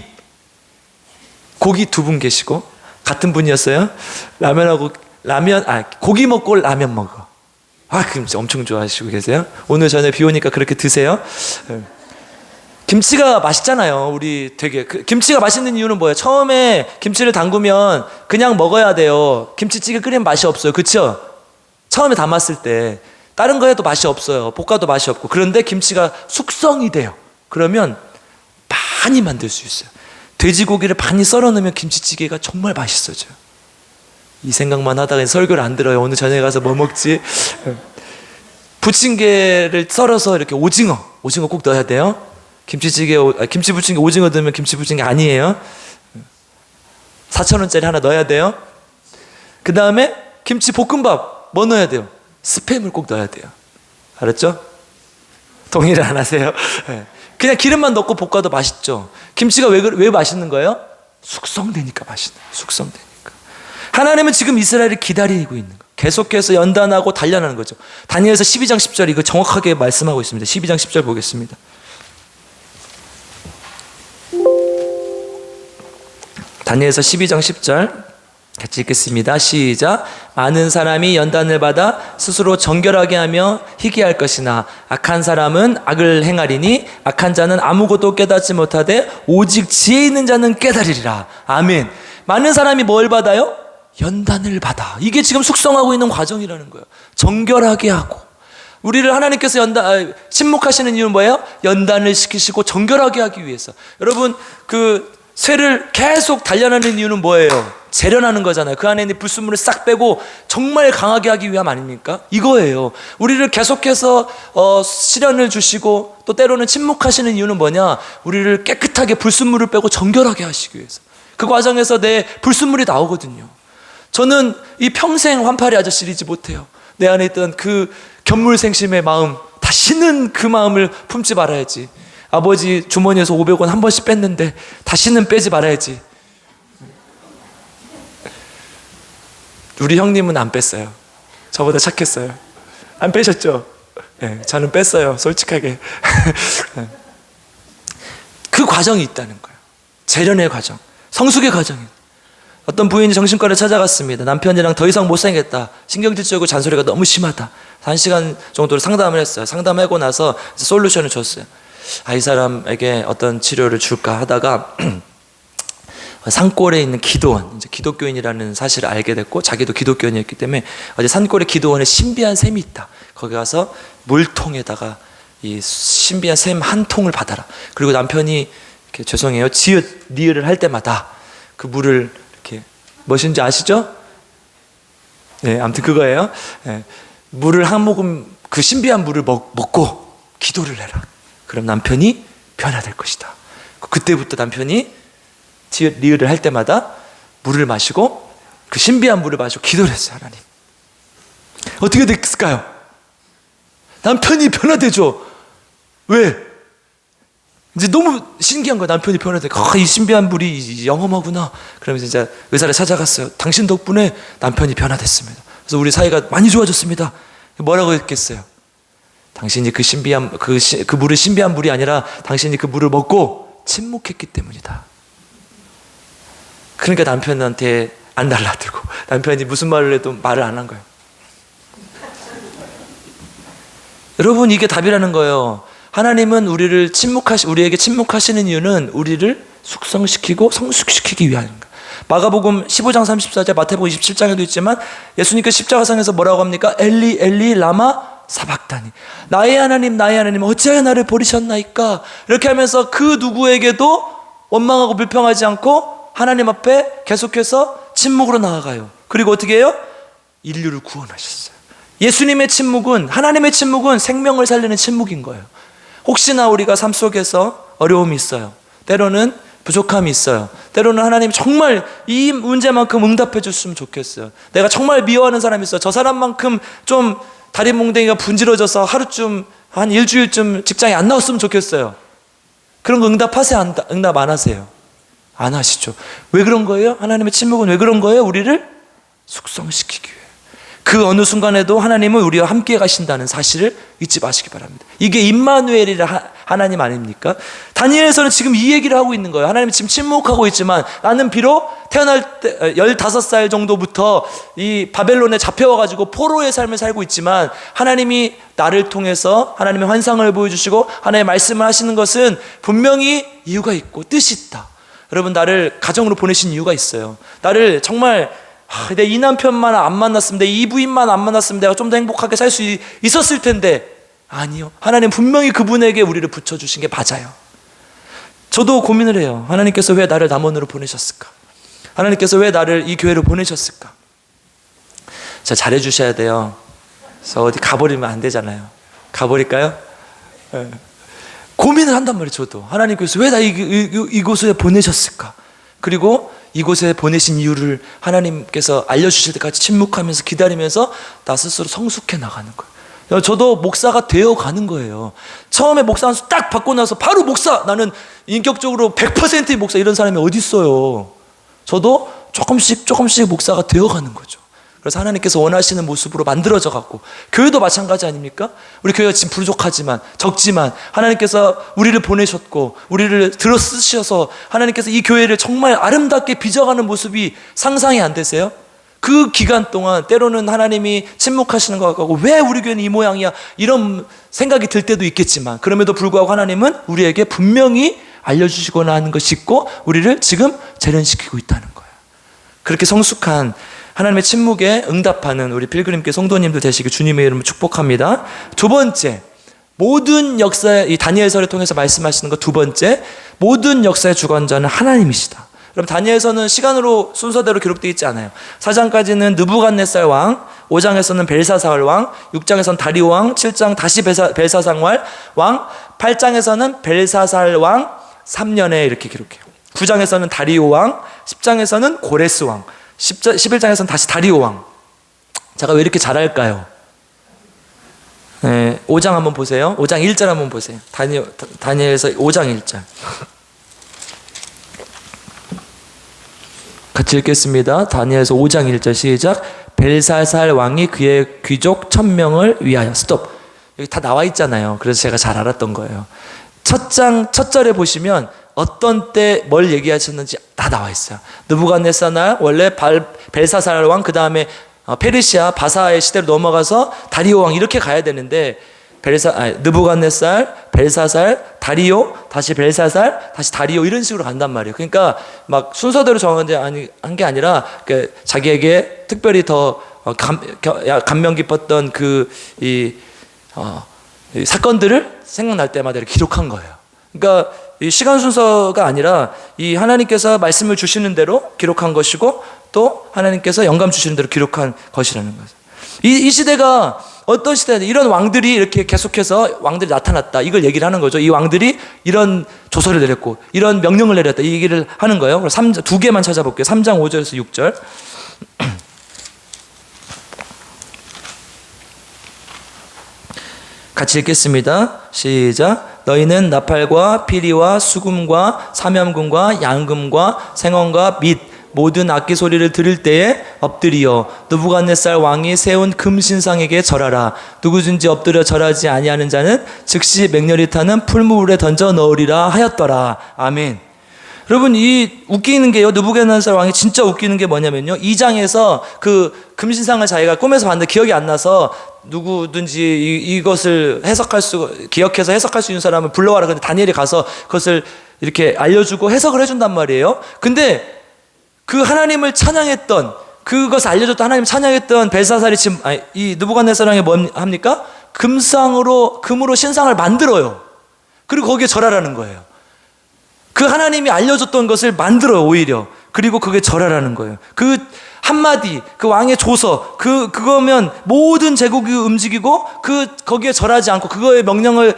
2분 계시고, 같은 분이었어요. 고기 먹고 라면 먹어. 김치 엄청 좋아하시고 계세요. 오늘 저녁에 비 오니까 그렇게 드세요. 김치가 맛있잖아요. 우리 되게 김치가 맛있는 이유는 뭐예요? 처음에 김치를 담그면 그냥 먹어야 돼요. 김치찌개 끓이면 맛이 없어요. 그렇죠? 처음에 담았을 때 다른 거 해도 맛이 없어요. 볶아도 맛이 없고. 그런데 김치가 숙성이 돼요. 그러면 많이 만들 수 있어요. 돼지고기를 많이 썰어 넣으면 김치찌개가 정말 맛있어져요. 이 생각만 하다가 설교를 안 들어요. 오늘 저녁에 가서 뭐 먹지? 부침개를 썰어서 이렇게 오징어 꼭 넣어야 돼요. 김치 부침개 오징어 넣으면 김치 부침개 아니에요. 4,000원짜리 하나 넣어야 돼요. 그 다음에 김치 볶음밥 뭐 넣어야 돼요? 스팸을 꼭 넣어야 돼요. 알았죠? 동의를 안 하세요? 그냥 기름만 넣고 볶아도 맛있죠. 김치가 왜 맛있는 거예요? 숙성되니까 맛있는 거예요. 숙성되니까. 하나님은 지금 이스라엘을 기다리고 있는 거예요. 계속해서 연단하고 단련하는 거죠. 다니엘서 12장 10절 이거 정확하게 말씀하고 있습니다. 12장 10절 보겠습니다. 다니엘서 12장 10절 같이 읽겠습니다. 시작. 많은 사람이 연단을 받아 스스로 정결하게 하며 희귀할 것이나 악한 사람은 악을 행하리니 악한 자는 아무것도 깨닫지 못하되 오직 지혜 있는 자는 깨달으리라. 아멘. 많은 사람이 뭘 받아요? 연단을 받아. 이게 지금 숙성하고 있는 과정이라는 거예요. 정결하게 하고. 우리를 하나님께서 침묵하시는 이유는 뭐예요? 연단을 시키시고 정결하게 하기 위해서. 여러분, 그 쇠를 계속 단련하는 이유는 뭐예요? 재련하는 거잖아요. 그 안에 있는 불순물을 싹 빼고 정말 강하게 하기 위함 아닙니까? 이거예요. 우리를 계속해서 시련을 주시고 또 때로는 침묵하시는 이유는 뭐냐? 우리를 깨끗하게 불순물을 빼고 정결하게 하시기 위해서. 그 과정에서 내 불순물이 나오거든요. 저는 이 평생 환파리 아저씨를 잊지 못해요. 내 안에 있던 그 견물생심의 마음, 다시는 그 마음을 품지 말아야지. 아버지 주머니에서 500원 한 번씩 뺐는데 다시는 빼지 말아야지. 우리 형님은 안 뺐어요. 저보다 착했어요. 안 빼셨죠? 네, 저는 뺐어요. 솔직하게. 그 과정이 있다는 거예요. 재련의 과정, 성숙의 과정이. 어떤 부인이 정신과를 찾아갔습니다. 남편이랑 더 이상 못 살겠다. 신경질적이고 잔소리가 너무 심하다. 1시간 정도를 상담을 했어요. 상담하고 나서 솔루션을 줬어요. 이 사람에게 어떤 치료를 줄까 하다가 산골에 있는 기도원, 이제 기독교인이라는 사실을 알게 됐고, 자기도 기독교인이었기 때문에 어제 산골에 기도원에 신비한 샘이 있다. 거기 가서 물통에다가 이 신비한 샘 한 통을 받아라. 그리고 남편이 이렇게 죄송해요, 지읒 리을을 할 때마다 그 물을 이렇게, 무엇인지 아시죠? 네, 아무튼 그거예요. 네, 물을 한 모금, 그 신비한 물을 먹고 기도를 해라. 그럼 남편이 변화될 것이다. 그때부터 남편이 지읒 리을을 할 때마다 물을 마시고, 그 신비한 물을 마시고 기도를 했어요. 하나님, 어떻게 됐을까요? 남편이 변화되죠. 왜? 이제 너무 신기한 거야. 남편이 변화돼. 이 신비한 물이 영험하구나. 그러면서 이제 의사를 찾아갔어요. 당신 덕분에 남편이 변화됐습니다. 그래서 우리 사이가 많이 좋아졌습니다. 뭐라고 했겠어요? 당신이 그 신비한 그 물이 신비한 물이 아니라 당신이 그 물을 먹고 침묵했기 때문이다. 그러니까 남편한테 안 달라들고, 남편이 무슨 말을 해도 말을 안 한 거예요. 여러분, 이게 답이라는 거예요. 하나님은 우리에게 침묵하시는 이유는 우리를 숙성시키고 성숙시키기 위함입니다. 마가복음 15장 34절, 마태복음 27장에도 있지만 예수님께서 십자가상에서 뭐라고 합니까? 엘리 엘리 라마 사박다니, 나의 하나님 어찌하여 나를 버리셨나이까. 이렇게 하면서 그 누구에게도 원망하고 불평하지 않고 하나님 앞에 계속해서 침묵으로 나아가요. 그리고 어떻게 해요? 인류를 구원하셨어요. 예수님의 침묵은, 하나님의 침묵은 생명을 살리는 침묵인 거예요. 혹시나 우리가 삶 속에서 어려움이 있어요. 때로는 부족함이 있어요. 때로는 하나님 정말 이 문제만큼 응답해 줬으면 좋겠어요. 내가 정말 미워하는 사람이 있어요. 저 사람만큼 좀 다리 몽댕이가 분지러져서 하루쯤, 한 일주일쯤 직장에 안 나왔으면 좋겠어요. 그런 거 응답하세요? 응답 안 하세요? 안 하시죠. 왜 그런 거예요? 하나님의 침묵은 왜 그런 거예요? 우리를 숙성시키기 위해. 그 어느 순간에도 하나님은 우리와 함께 가신다는 사실을 잊지 마시기 바랍니다. 이게 임마누엘이라 하나님 아닙니까? 다니엘에서는 지금 이 얘기를 하고 있는 거예요. 하나님이 지금 침묵하고 있지만 나는 비록 태어날 때 15살 정도부터 이 바벨론에 잡혀와가지고 포로의 삶을 살고 있지만 하나님이 나를 통해서 하나님의 환상을 보여주시고 하나님의 말씀을 하시는 것은 분명히 이유가 있고 뜻이 있다. 여러분, 나를 가정으로 보내신 이유가 있어요. 나를 정말 내 이 남편만 안 만났으면, 내 이 부인만 안 만났으면 내가 좀 더 행복하게 살 수 있었을 텐데, 아니요, 하나님 분명히 그분에게 우리를 붙여주신 게 맞아요. 저도 고민을 해요. 하나님께서 왜 나를 남원으로 보내셨을까? 하나님께서 왜 나를 이 교회로 보내셨을까? 자, 잘해주셔야 돼요. 그래서 어디 가버리면 안 되잖아요. 가버릴까요? 네. 고민을 한단 말이에요. 저도 하나님께서 왜 나 이곳에 보내셨을까? 그리고 이곳에 보내신 이유를 하나님께서 알려주실 때까지 침묵하면서 기다리면서 나 스스로 성숙해 나가는 거예요. 저도 목사가 되어가는 거예요. 처음에 목사 한수 딱 받고 나서 바로 목사, 나는 인격적으로 100%의 목사, 이런 사람이 어디 있어요. 저도 조금씩 목사가 되어가는 거죠. 그래서 하나님께서 원하시는 모습으로 만들어져 갖고, 교회도 마찬가지 아닙니까? 우리 교회가 지금 부족하지만, 적지만 하나님께서 우리를 보내셨고 우리를 들어 쓰셔서 하나님께서 이 교회를 정말 아름답게 빚어가는 모습이 상상이 안 되세요? 그 기간 동안 때로는 하나님이 침묵하시는 것 같고, 왜 우리 교회는 이 모양이야, 이런 생각이 들 때도 있겠지만, 그럼에도 불구하고 하나님은 우리에게 분명히 알려주시거나 하는 것이 있고 우리를 지금 재련시키고 있다는 거예요. 그렇게 성숙한 하나님의 침묵에 응답하는 우리 필그림교 성도님들 되시길 주님의 이름으로 축복합니다. 두 번째, 모든 역사의, 이 다니엘서를 통해서 말씀하시는 것 두 번째, 모든 역사의 주관자는 하나님이시다. 그럼 다니엘서는 시간으로 순서대로 기록되어 있지 않아요. 4장까지는 느부갓네살 왕, 5장에서는 벨사살 왕, 6장에서는 다리오 왕, 7장 다시 벨사살 왕, 8장에서는 벨사살 왕 3년에 이렇게 기록해요. 9장에서는 다리오 왕, 10장에서는 고레스 왕, 11장에서는 다시 다리오 왕. 제가 왜 이렇게 잘할까요? 5장 한번 보세요. 5장 1절 한번 보세요. 다니엘에서 5장 1절. 같이 읽겠습니다. 다니엘에서 5장 1절 시작. 벨사살 왕이 그의 귀족 1000명을 위하여. 스톱. 여기 다 나와 있잖아요. 그래서 제가 잘 알았던 거예요. 첫 절에 보시면 어떤 때 뭘 얘기하셨는지 다 나와 있어요. 느부갓네살 원래 벨사살 왕, 그 다음에 페르시아 바사의 시대로 넘어가서 다리오 왕 이렇게 가야 되는데 느부갓네살, 벨사살, 다리오, 다시 벨사살, 다시 다리오 이런 식으로 간단 말이에요. 그러니까 막 순서대로 정한 게 아니라 자기에게 특별히 더 감명 깊었던 이 사건들을 생각날 때마다 이렇게 기록한 거예요. 그러니까 이 시간 순서가 아니라 이 하나님께서 말씀을 주시는 대로 기록한 것이고 또 하나님께서 영감 주시는 대로 기록한 것이라는 거죠. 이 시대가 어떤 시대인데 이런 왕들이 이렇게 계속해서 왕들이 나타났다. 이걸 얘기를 하는 거죠. 이 왕들이 이런 조서를 내렸고 이런 명령을 내렸다. 이 얘기를 하는 거예요. 그럼 두 개만 찾아볼게요. 3장 5절에서 6절. 같이 읽겠습니다. 시작. 너희는 나팔과 피리와 수금과 사면금과 양금과 생원과 및 모든 악기 소리를 들을 때에 엎드리어 느부갓네살 왕이 세운 금신상에게 절하라. 누구든지 엎드려 절하지 아니하는 자는 즉시 맹렬히 타는 풀무불에 던져 넣으리라 하였더라. 아멘. 여러분, 이 웃기는 게요, 느부갓네살 왕이 진짜 웃기는 게 뭐냐면요, 2장에서 그 금신상을 자기가 꿈에서 봤는데 기억이 안 나서 누구든지 이것을 기억해서 해석할 수 있는 사람을 불러와라. 근데 다니엘이 가서 그것을 이렇게 알려주고 해석을 해준단 말이에요. 근데 그 하나님을 찬양했던, 그것을 알려줬던 하나님을 찬양했던 벨사살이 지금 이 느부갓네살 왕이 뭐 합니까? 금으로 신상을 만들어요. 그리고 거기에 절하라는 거예요. 그 하나님이 알려줬던 것을 만들어요, 오히려. 그리고 그게 절하라는 거예요. 그 한마디, 그 왕의 조서, 그거면 모든 제국이 움직이고 거기에 절하지 않고 그거의 명령을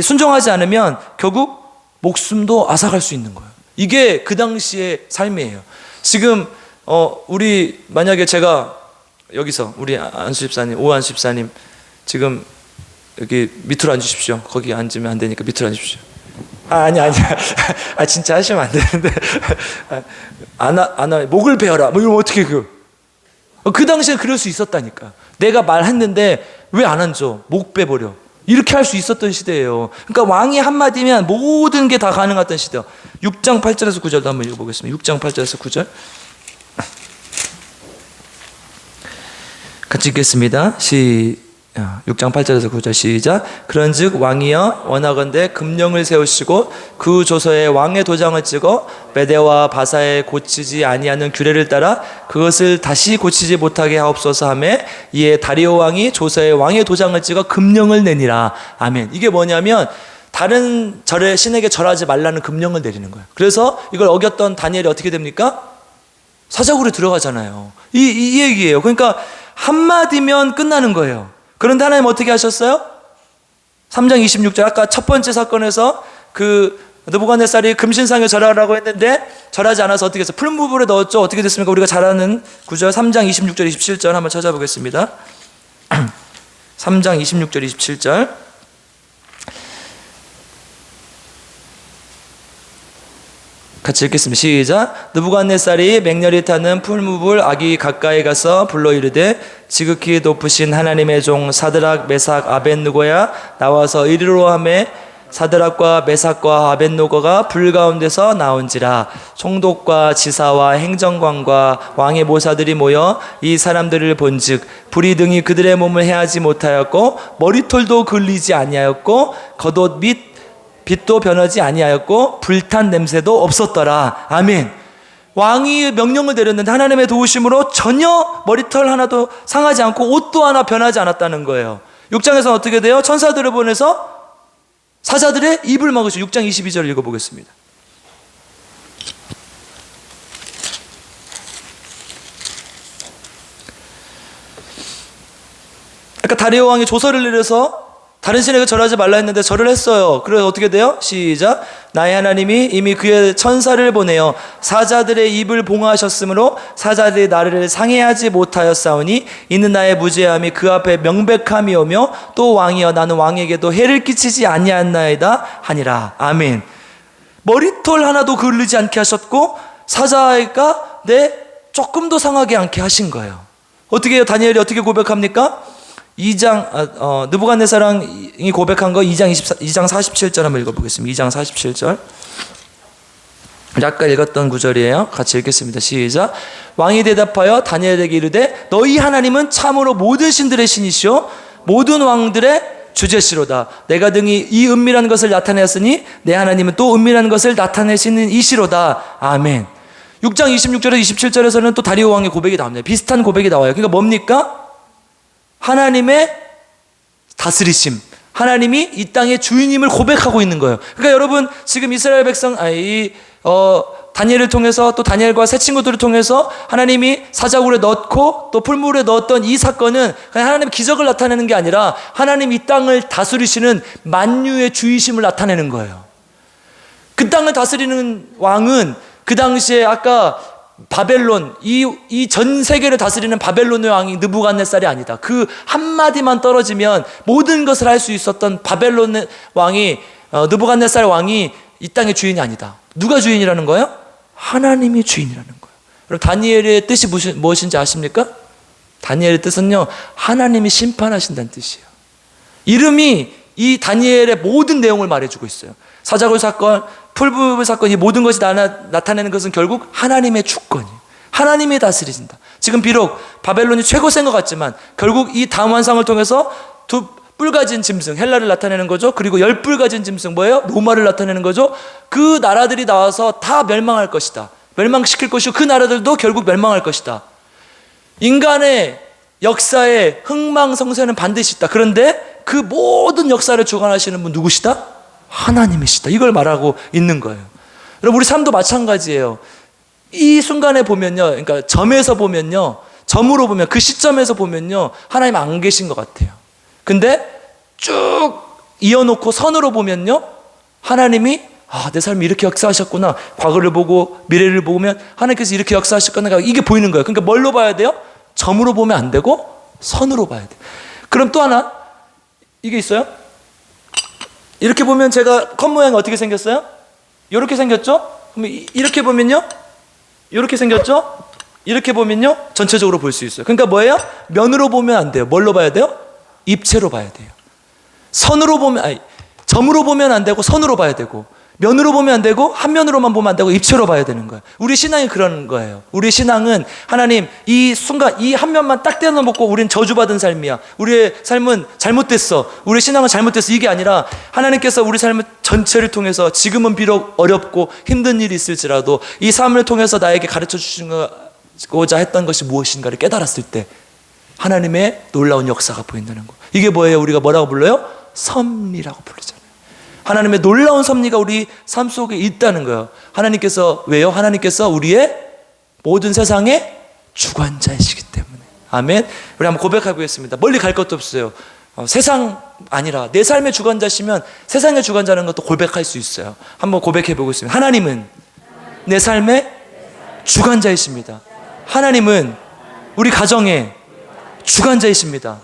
순종하지 않으면 결국 목숨도 앗아갈 수 있는 거예요. 이게 그 당시의 삶이에요. 지금 우리 만약에 제가 여기서 우리 안수 집사님, 오안수 집사님 지금 여기 밑으로 앉으십시오. 거기 앉으면 안 되니까 밑으로 앉으십시오. 아니야. 진짜 하시면 안 되는데. 목을 베어라. 뭐 이러면 어떻게 그 당시에 그럴 수 있었다니까. 내가 말했는데 왜 안 앉아? 목 베버려. 이렇게 할 수 있었던 시대예요. 그러니까 왕이 한마디면 모든 게 다 가능했던 시대야. 6장 8절에서 9절도 한번 읽어보겠습니다. 6장 8절에서 9절. 같이 읽겠습니다. 6장 8절에서 9절 시작. 그런즉 왕이여 원하건대 금령을 세우시고 그 조서에 왕의 도장을 찍어 메대와 바사에 고치지 아니하는 규례를 따라 그것을 다시 고치지 못하게 하옵소서 하매 이에 다리오 왕이 조서에 왕의 도장을 찍어 금령을 내니라. 아멘. 이게 뭐냐면 다른 신에게 절하지 말라는 금령을 내리는 거예요. 그래서 이걸 어겼던 다니엘이 어떻게 됩니까? 사자굴에 들어가잖아요. 이 얘기예요. 그러니까 한마디면 끝나는 거예요. 그런데 하나님 어떻게 하셨어요? 3장 26절, 아까 첫 번째 사건에서 그 느부갓네살이 금신상에 절하라고 했는데 절하지 않아서 어떻게 했어요? 풀무불에 넣었죠. 어떻게 됐습니까? 우리가 잘 아는 구절 3장 26절 27절 한번 찾아보겠습니다. 3장 26절 27절. 같이 읽겠습니다. 시작. 느부갓네살이 맹렬히 타는 풀무불 아기 가까이 가서 불러 이르되 지극히 높으신 하나님의 종 사드락 메삭 아벳느고야 나와서 이리로 하매 사드락과 메삭과 아벳느고가 불 가운데서 나온지라. 총독과 지사와 행정관과 왕의 모사들이 모여 이 사람들을 본즉 불이 등이 그들의 몸을 해하지 못하였고 머리털도 걸리지 아니하였고 겉옷 및 빛도 변하지 아니하였고 불탄 냄새도 없었더라. 아멘. 왕이 명령을 내렸는데 하나님의 도우심으로 전혀 머리털 하나도 상하지 않고 옷도 하나 변하지 않았다는 거예요. 6장에서는 어떻게 돼요? 천사들을 보내서 사자들의 입을 막으시고 6장 22절을 읽어보겠습니다. 그러니까 다리오 왕이 조서를 내려서 다른 신에게 절하지 말라 했는데 절을 했어요. 그래서 어떻게 돼요? 시작. 나의 하나님이 이미 그의 천사를 보내어 사자들의 입을 봉하셨으므로 사자들이 나를 상해하지 못하였사오니 이는 나의 무죄함이 그 앞에 명백함이오며 또 왕이여 나는 왕에게도 해를 끼치지 아니하나이다 하니라. 아멘. 머리털 하나도 그르지 않게 하셨고 사자가 내 조금도 상하게 않게 하신 거예요. 어떻게 해요? 다니엘이 어떻게 고백합니까? 2장 느부갓네살이 고백한 거 2장 47절 한번 읽어보겠습니다. 2장 47절. 아까 읽었던 구절이에요. 같이 읽겠습니다. 시작. 왕이 대답하여 다니엘에게 이르되 너희 하나님은 참으로 모든 신들의 신이시오 모든 왕들의 주제시로다. 내가 등이 이 은밀한 것을 나타내었으니 내 하나님은 또 은밀한 것을 나타내시는 이시로다. 아멘. 6장 26절에서 27절에서는 또 다리오 왕의 고백이 나옵니다. 비슷한 고백이 나와요. 그러니까 뭡니까? 하나님의 다스리심, 하나님이 이 땅의 주인임을 고백하고 있는 거예요. 그러니까 여러분 지금 이스라엘 백성 다니엘을 통해서 또 다니엘과 새 친구들을 통해서 하나님이 사자굴에 넣고 또 풀물에 넣었던 이 사건은 그냥 하나님의 기적을 나타내는 게 아니라 하나님 이 땅을 다스리시는 만유의 주이심을 나타내는 거예요. 그 땅을 다스리는 왕은 그 당시에 아까 바벨론, 이 전 세계를 다스리는 바벨론의 왕이 느부갓네살이 아니다. 그 한마디만 떨어지면 모든 것을 할 수 있었던 바벨론의 왕이 느부갓네살 왕이 이 땅의 주인이 아니다. 누가 주인이라는 거예요? 하나님이 주인이라는 거예요. 그럼 다니엘의 뜻이 무엇인지 아십니까? 다니엘의 뜻은요, 하나님이 심판하신다는 뜻이에요. 이름이 이 다니엘의 모든 내용을 말해주고 있어요. 사자굴 사건, 풀부분 사건, 이 모든 것이 나타내는 것은 결국 하나님의 주권이에요. 하나님이 다스리신다. 지금 비록 바벨론이 최고 센 것 같지만 결국 이 다음 환상을 통해서 두 뿔 가진 짐승, 헬라를 나타내는 거죠. 그리고 10뿔 가진 짐승 뭐예요? 로마를 나타내는 거죠. 그 나라들이 나와서 다 멸망할 것이다. 멸망시킬 것이고 그 나라들도 결국 멸망할 것이다. 인간의 역사에 흥망성쇠는 반드시 있다. 그런데 그 모든 역사를 주관하시는 분 누구시다? 하나님이시다. 이걸 말하고 있는 거예요. 여러분 우리 삶도 마찬가지예요. 이 순간에 보면요, 그러니까 점에서 보면요, 점으로 보면 그 시점에서 보면요 하나님 안 계신 것 같아요. 근데 쭉 이어놓고 선으로 보면요 하나님이 내 삶이 이렇게 역사하셨구나. 과거를 보고 미래를 보면 하나님께서 이렇게 역사하셨구나. 이게 보이는 거예요. 그러니까 뭘로 봐야 돼요? 점으로 보면 안 되고 선으로 봐야 돼요. 그럼 또 하나 이게 있어요. 이렇게 보면 제가 컵 모양이 어떻게 생겼어요? 이렇게 생겼죠? 그럼 이렇게 보면요 이렇게 생겼죠? 이렇게 보면요 전체적으로 볼 수 있어요. 그러니까 뭐예요? 면으로 보면 안 돼요. 뭘로 봐야 돼요? 입체로 봐야 돼요. 선으로 보면 점으로 보면 안 되고 선으로 봐야 되고, 면으로 보면 안 되고 한 면으로만 보면 안 되고 입체로 봐야 되는 거예요. 우리 신앙이 그런 거예요. 우리 신앙은 하나님 이 순간 이 한 면만 딱 떼어놓고 우린 저주받은 삶이야. 우리의 삶은 잘못됐어. 우리의 신앙은 잘못됐어. 이게 아니라 하나님께서 우리 삶을 전체를 통해서 지금은 비록 어렵고 힘든 일이 있을지라도 이 삶을 통해서 나에게 가르쳐 주시고자 했던 것이 무엇인가를 깨달았을 때 하나님의 놀라운 역사가 보인다는 거. 이게 뭐예요? 우리가 뭐라고 불러요? 섭리라고 부르잖아요. 하나님의 놀라운 섭리가 우리 삶 속에 있다는 거예요. 하나님께서 왜요? 하나님께서 우리의 모든 세상의 주관자이시기 때문에. 아멘. 우리 한번 고백해 보겠습니다. 멀리 갈 것도 없어요. 세상 아니라 내 삶의 주관자시면 세상의 주관자라는 것도 고백할 수 있어요. 한번 고백해 보겠습니다. 하나님은 내 삶의 주관자이십니다. 하나님은 우리 가정의 주관자이십니다.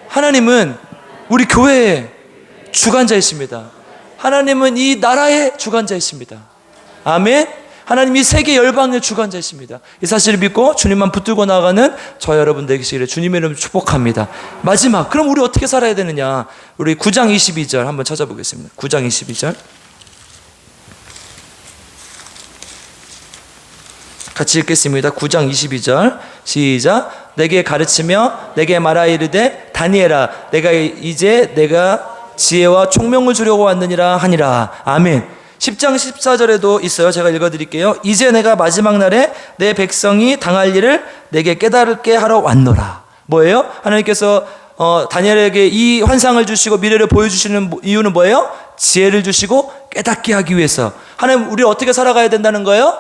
하나님은 우리 교회의 주관자이십니다. 하나님은 이 나라의 주관자이십니다. 아멘. 하나님 이 세계 열방의 주관자이십니다. 이 사실을 믿고 주님만 붙들고 나가는 저 여러분 되시기를 주님의 이름으로 축복합니다. 마지막, 그럼 우리 어떻게 살아야 되느냐? 우리 9장 22절 한번 찾아보겠습니다. 9장 22절 같이 읽겠습니다. 9장 22절 시작. 내게 가르치며 내게 말하 이르되 다니엘아 내가 이제 내가 지혜와 총명을 주려고 왔느니라 하니라. 아멘. 10장 14절에도 있어요. 제가 읽어드릴게요. 이제 내가 마지막 날에 내 백성이 당할 일을 내게 깨달게 하러 왔노라. 뭐예요? 하나님께서 다니엘에게 이 환상을 주시고 미래를 보여주시는 이유는 뭐예요? 지혜를 주시고 깨닫게 하기 위해서. 하나님 우리 어떻게 살아가야 된다는 거예요?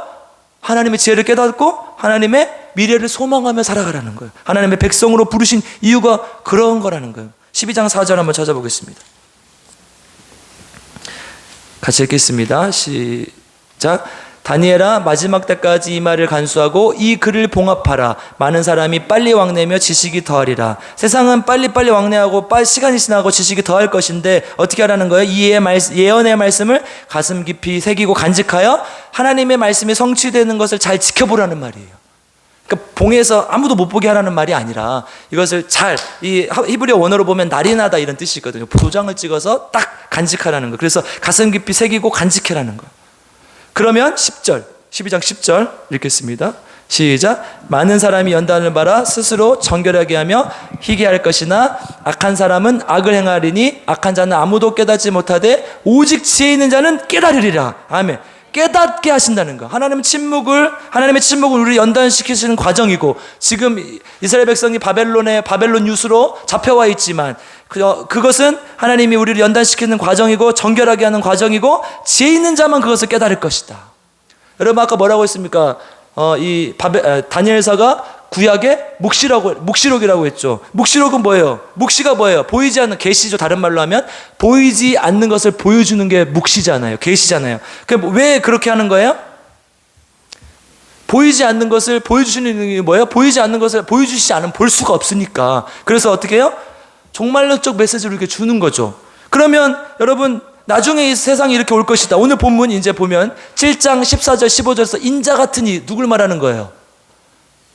하나님의 지혜를 깨닫고 하나님의 미래를 소망하며 살아가라는 거예요. 하나님의 백성으로 부르신 이유가 그런 거라는 거예요. 12장 4절 한번 찾아보겠습니다. 같이 읽겠습니다. 시작. 다니엘아, 마지막 때까지 이 말을 간수하고 이 글을 봉합하라. 많은 사람이 빨리 왕래며 지식이 더하리라. 세상은 빨리빨리 왕래하고 시간이 지나고 지식이 더할 것인데 어떻게 하라는 거예요? 이 예언의 말씀을 가슴 깊이 새기고 간직하여 하나님의 말씀이 성취되는 것을 잘 지켜보라는 말이에요. 그러니까 봉해서 아무도 못 보게 하라는 말이 아니라 이것을 이 히브리어 원어로 보면 날인하다 이런 뜻이 있거든요. 도장을 찍어서 딱 간직하라는 거. 그래서 가슴 깊이 새기고 간직해라는 거. 그러면 10절, 12장 10절 읽겠습니다. 시작. 많은 사람이 연단을 받아 스스로 정결하게 하며 희귀할 것이나 악한 사람은 악을 행하리니 악한 자는 아무도 깨닫지 못하되 오직 지혜 있는 자는 깨달으리라. 아멘. 깨닫게 하신다는 거. 하나님의 침묵을 우리를 연단시키시는 과정이고, 지금 이스라엘 백성이 바벨론 유수로 잡혀와 있지만 그것은 하나님이 우리를 연단시키는 과정이고 정결하게 하는 과정이고 지혜 있는 자만 그것을 깨달을 것이다. 여러분 아까 뭐라고 했습니까? 다니엘서가 구약의 묵시록이라고 했죠. 묵시록은 뭐예요? 묵시가 뭐예요? 보이지 않는 계시죠. 다른 말로 하면 보이지 않는 것을 보여주는 게 묵시잖아요. 계시잖아요. 왜 그렇게 하는 거예요? 보이지 않는 것을 보여주시는 게 뭐예요? 보이지 않는 것을 보여주시지 않으면 볼 수가 없으니까. 그래서 어떻게 해요? 종말론적 메시지를 이렇게 주는 거죠. 그러면 여러분 나중에 이 세상이 이렇게 올 것이다. 오늘 본문 이제 보면 7장 14절 15절에서 인자 같은 이 누굴 말하는 거예요?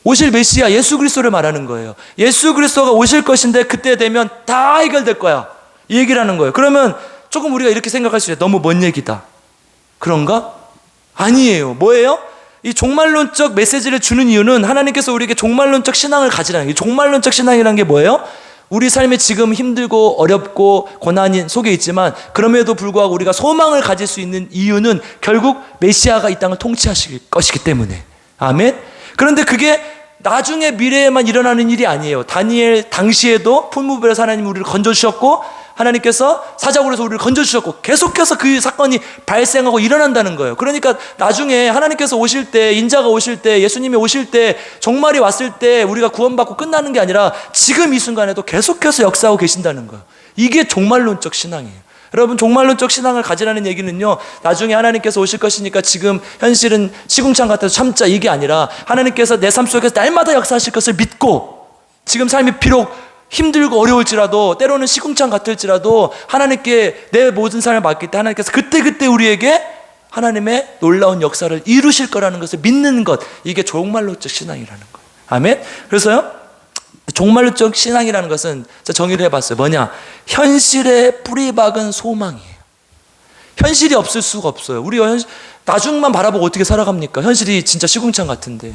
오실 메시아 예수 그리스도를 말하는 거예요. 예수 그리스도가 오실 것인데 그때 되면 다 해결될 거야. 이 얘기를 하는 거예요. 그러면 조금 우리가 이렇게 생각할 수 있어요. 너무 먼 얘기다. 그런가? 아니에요. 뭐예요? 이 종말론적 메시지를 주는 이유는 하나님께서 우리에게 종말론적 신앙을 가지라는 거예요. 종말론적 신앙이라는 게 뭐예요? 우리 삶이 지금 힘들고 어렵고 고난 속에 있지만 그럼에도 불구하고 우리가 소망을 가질 수 있는 이유는 결국 메시아가 이 땅을 통치하실 것이기 때문에. 아멘. 그런데 그게 나중에 미래에만 일어나는 일이 아니에요. 다니엘 당시에도 풀무불에서 하나님 우리를 건져주셨고 하나님께서 사자굴에서 우리를 건져주셨고 계속해서 그 사건이 발생하고 일어난다는 거예요. 그러니까 나중에 하나님께서 오실 때, 인자가 오실 때, 예수님이 오실 때, 종말이 왔을 때 우리가 구원받고 끝나는 게 아니라 지금 이 순간에도 계속해서 역사하고 계신다는 거예요. 이게 종말론적 신앙이에요. 여러분 종말론적 신앙을 가지라는 얘기는요, 나중에 하나님께서 오실 것이니까 지금 현실은 시궁창 같아서 참자 이게 아니라 하나님께서 내 삶 속에서 날마다 역사하실 것을 믿고 지금 삶이 비록 힘들고 어려울지라도 때로는 시궁창 같을지라도 하나님께 내 모든 삶을 맡길 때 하나님께서 그때그때 우리에게 하나님의 놀라운 역사를 이루실 거라는 것을 믿는 것, 이게 종말론적 신앙이라는 거예요. 아멘. 그래서요 종말론적 신앙이라는 것은 정의를 해봤어요. 뭐냐? 현실에 뿌리 박은 소망이에요. 현실이 없을 수가 없어요. 우리가 나중만 바라보고 어떻게 살아갑니까? 현실이 진짜 시궁창 같은데.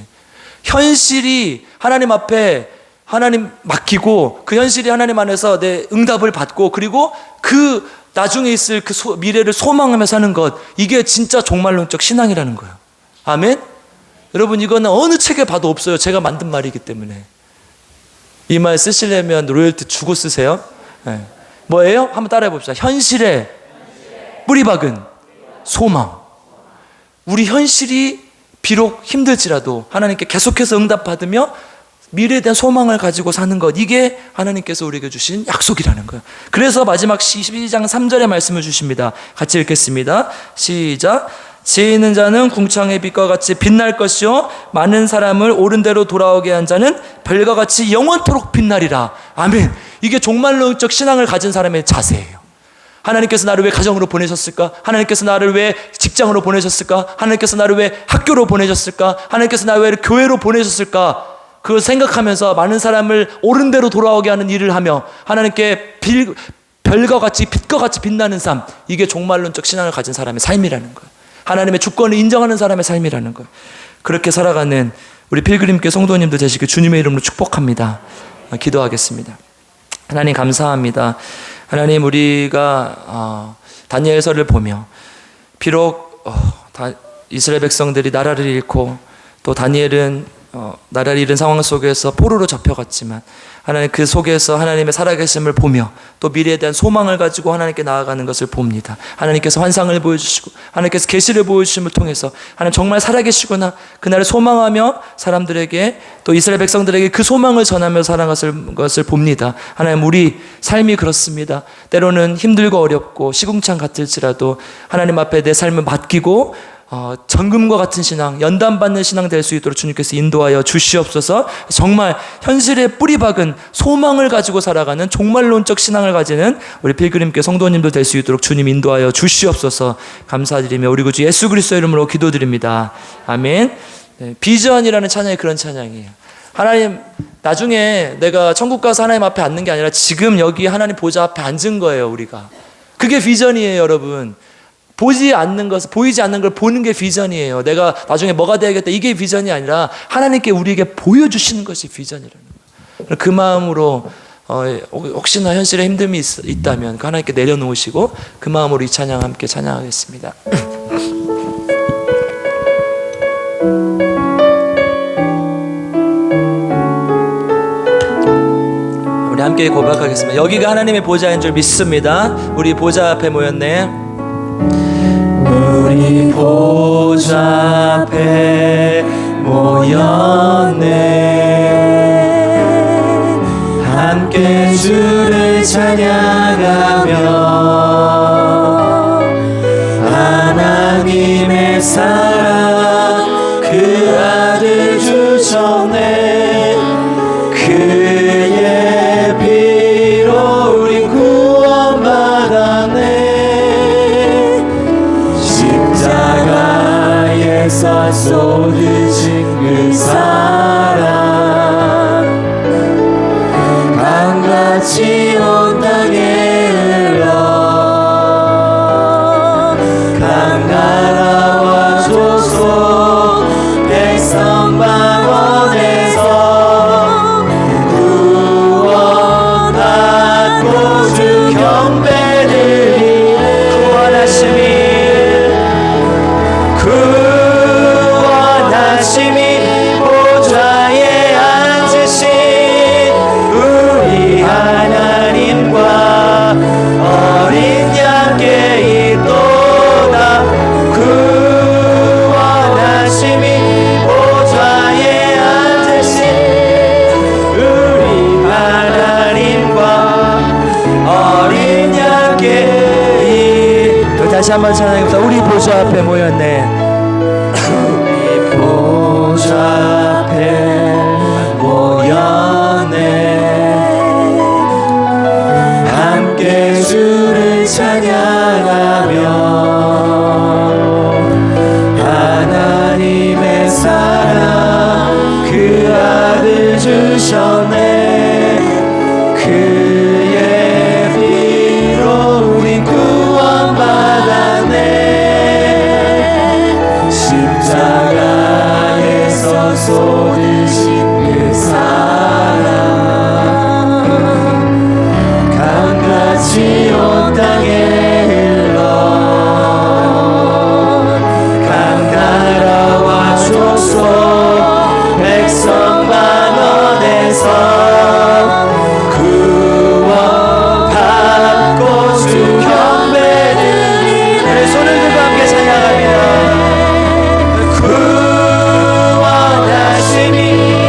현실이 하나님 앞에 하나님 맡기고 그 현실이 하나님 안에서 내 응답을 받고 그리고 그 나중에 있을 그 미래를 소망하며 사는 것, 이게 진짜 종말론적 신앙이라는 거예요. 아멘. 여러분 이거는 어느 책에 봐도 없어요. 제가 만든 말이기 때문에. 이 말 쓰시려면 로열티 주고 쓰세요. 네. 뭐예요? 한번 따라해 봅시다. 현실에 뿌리 박은 소망. 우리 현실이 비록 힘들지라도 하나님께 계속해서 응답받으며 미래에 대한 소망을 가지고 사는 것, 이게 하나님께서 우리에게 주신 약속이라는 거예요. 그래서 마지막 12장 3절의 말씀을 주십니다. 같이 읽겠습니다. 시작. 지혜 있는 자는 궁창의 빛과 같이 빛날 것이요 많은 사람을 옳은 대로 돌아오게 한 자는 별과 같이 영원토록 빛나리라. 아멘. 이게 종말론적 신앙을 가진 사람의 자세예요. 하나님께서 나를 왜 가정으로 보내셨을까? 하나님께서 나를 왜 직장으로 보내셨을까? 하나님께서 나를 왜 학교로 보내셨을까? 하나님께서 나를 왜 교회로 보내셨을까? 그걸 생각하면서 많은 사람을 옳은 대로 돌아오게 하는 일을 하며 하나님께 별과 같이 빛과 같이 빛나는 삶, 이게 종말론적 신앙을 가진 사람의 삶이라는 거예요. 하나님의 주권을 인정하는 사람의 삶이라는 거예요. 그렇게 살아가는 우리 필그림교 성도님들 되시길 주님의 이름으로 축복합니다. 기도하겠습니다. 하나님 감사합니다. 하나님 우리가 다니엘서를 보며 비록 이스라엘 백성들이 나라를 잃고 또 다니엘은 나라를 잃은 상황 속에서 포로로 잡혀갔지만 하나님 그 속에서 하나님의 살아계심을 보며 또 미래에 대한 소망을 가지고 하나님께 나아가는 것을 봅니다. 하나님께서 환상을 보여주시고 하나님께서 계시를 보여주심을 통해서 하나님 정말 살아계시구나, 그날을 소망하며 사람들에게 또 이스라엘 백성들에게 그 소망을 전하며 살아가는 것을 봅니다. 하나님, 우리 삶이 그렇습니다. 때로는 힘들고 어렵고 시궁창 같을지라도 하나님 앞에 내 삶을 맡기고 정금과 같은 신앙, 연단받는 신앙 될 수 있도록 주님께서 인도하여 주시옵소서. 정말 현실에 뿌리 박은 소망을 가지고 살아가는 종말론적 신앙을 가지는 우리 필그림교 성도님들 될 수 있도록 주님 인도하여 주시옵소서. 감사드리며 우리 구주 예수 그리스도의 이름으로 기도드립니다. 아멘. 네, 비전이라는 찬양이 그런 찬양이에요. 하나님, 나중에 내가 천국 가서 하나님 앞에 앉는 게 아니라 지금 여기 하나님 보좌 앞에 앉은 거예요, 우리가. 그게 비전이에요, 여러분. 보이지 않는 걸 보는 게 비전이에요. 내가 나중에 뭐가 돼야겠다, 이게 비전이 아니라 하나님께 우리에게 보여주시는 것이 비전이라는 거예요. 그 마음으로 혹시나 현실에 힘듦이 있다면 그 하나님께 내려놓으시고 그 마음으로 이 찬양 함께 찬양하겠습니다. 우리 함께 고백하겠습니다. 여기가 하나님의 보좌인 줄 믿습니다. 우리 보좌 앞에 모였네. 우리 보좌 앞에 모였네. 함께 주를 찬양하며 하나님의 사랑 그 아들 주셨네. 그의 피로 우리 구원받았네. 십자가에서 쏟으신 그 사랑 강같이 온 땅에 흘러 강가라와 조소 백성 방언에서 구원받고 주 경배드리 구원하심이 보좌에 앉으신 우리 하나님과 어린 양께 있도다. 구원하심이 보좌에 앉으신 우리 하나님과 어린 양께 또 다시 한번 찬양해봅시다. 우리 보좌 앞에 모였네. 우리 보좌 앞에 모였네. 함께 주를 찬양하며 하나님의 사랑 그 아들 주셨네. 그의 피로 우리 구원받았네. 십자가에서 쏟으신 그 사랑 강같이 온 땅에 흘러 강나라와 조소 백성 만원에서 구원받고 주 경배드리네. 우리 손을 들고 함께 찬양합니다. 구원하심이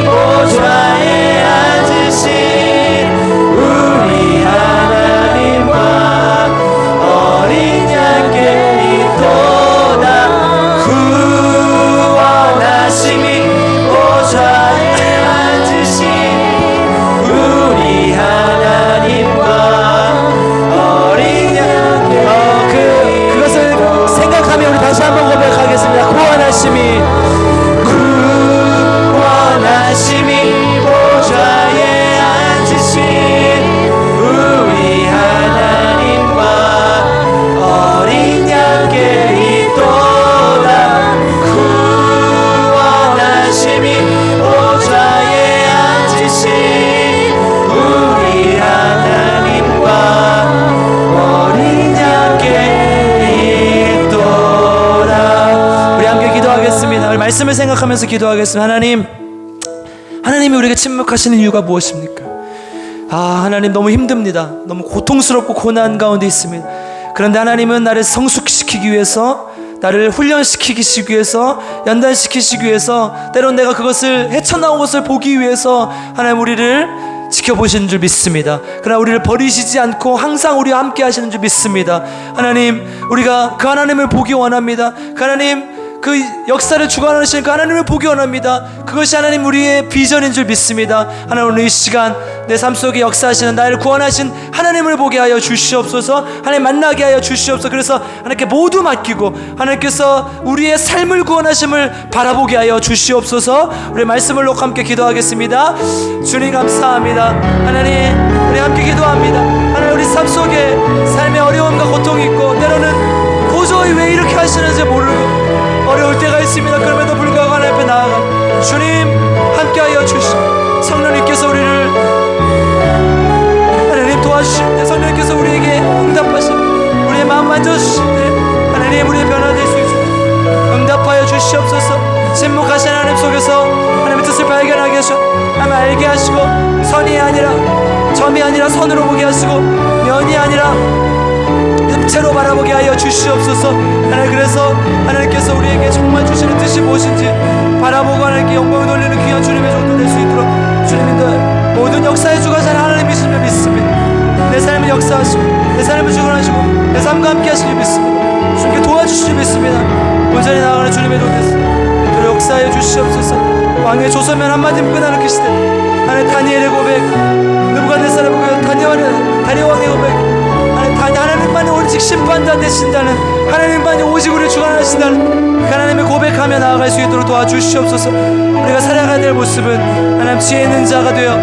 보좌에 앉으신 우리 하나님과 어린 양께 있도다. 구원하심이 보좌에 앉으신 우리 하나님과 어린 양께 그것을 생각하며 우리 다시 한번 고백하겠습니다. 구원하심이 보좌에 앉으신 우리 하나님과 어린 양께 있도다. 구원하심이 보좌에 앉으신 우리 하나님과 어린 양께 있도다. 우리 함께 기도하겠습니다. 우리 말씀을 생각하면서 기도하겠습니다. 하나님이 우리에게 침묵하시는 이유가 무엇입니까? 하나님 너무 힘듭니다. 너무 고통스럽고 고난 가운데 있습니다. 그런데 하나님은 나를 성숙시키기 위해서, 나를 훈련시키기 위해서, 연단시키시기 위해서, 때론 내가 그것을 헤쳐나온 것을 보기 위해서 하나님 우리를 지켜보시는 줄 믿습니다. 그러나 우리를 버리시지 않고 항상 우리와 함께 하시는 줄 믿습니다. 하나님, 우리가 그 하나님을 보기 원합니다. 그 하나님, 그 역사를 주관하시는 그 하나님을 보기 원합니다. 그것이 하나님 우리의 비전인 줄 믿습니다. 하나님, 오늘 이 시간 내 삶 속에 역사하시는, 나를 구원하신 하나님을 보게 하여 주시옵소서. 하나님 만나게 하여 주시옵소서. 그래서 하나님께 모두 맡기고 하나님께서 우리의 삶을 구원하심을 바라보게 하여 주시옵소서. 우리 말씀을 놓고 함께 기도하겠습니다. 주님 감사합니다. 하나님, 우리 함께 기도합니다. 하나님, 우리 삶 속에 삶의 어려움과 고통이 있고 때로는 도저히 왜 이렇게 하시는지 모르고 어려울 때가 있습니다. 그럼에도 불구하고 하나님 앞에 나아가 주님 함께하여 주시고 성령님께서 우리를 하나님 도와주실 때, 성령님께서 우리에게 응답하시고 우리의 마음 만져주실 때 하나님 우리의 변화될 수 있습니다. 응답하여 주시옵소서. 침묵하신 하나님 속에서 하나님의 뜻을 발견하게 하시고 하나님 알게 하시고 선이 아니라 점이 아니라 선으로 보게 하시고 면이 아니라 흑채로 바라보게 하여 주시옵소서. 하나님, 그래서 하나님께서 우리에게 정말 주시는 뜻이 무엇인지 바라보고 하나님께 영광을 돌리는 귀한 주님의 종도 될 수 있도록 주님의 모든 역사의 주관자는 하나님이심을 믿습니다. 내 삶을 역사하시고 내 삶을 주관하시고 내 삶과 함께 하시길 믿습니다. 주님께 도와주시길 믿습니다. 온전히 나아가는 주님의 종 됐습니다. 그리고 역사해 주시옵소서. 왕의 조서면 한마디면 끝나는 그 시대, 하나님 다니엘의 고백, 느부갓네살의 고백, 다리왕의 고백, 하나님만이 오직 심판자 되신다는, 하나님만이 오직 우리를 주관하신다는 그 하나님을 고백하며 나아갈 수 있도록 도와주시옵소서. 우리가 살아가야 될 모습은 하나님 지혜 있는 자가 되어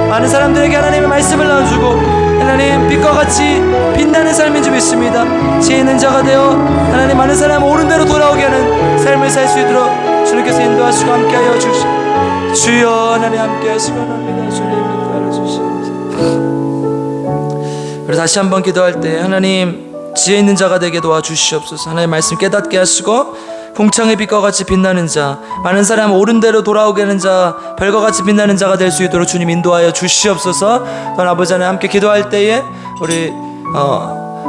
많은 사람들에게 하나님의 말씀을 나눠주고 하나님 빛과 같이 빛나는 삶인 줄 믿습니다. 지혜 있는 자가 되어 하나님 많은 사람 옳은 대로 돌아오게 하는 삶을 살 수 있도록 주님께서 인도하시고 함께하여 주시옵소서. 주여 하나님 함께하시고 합니다. 주님 인도하여 주시옵소서. 그래서 다시 한번 기도할 때 하나님 지혜 있는 자가 되게 도와주시옵소서. 하나님 말씀 깨닫게 하시고 궁창의 빛과 같이 빛나는 자, 많은 사람 옳은 대로 돌아오게 하는 자, 별과 같이 빛나는 자가 될 수 있도록 주님 인도하여 주시옵소서. 또한 아버지 하나님 함께 기도할 때에 우리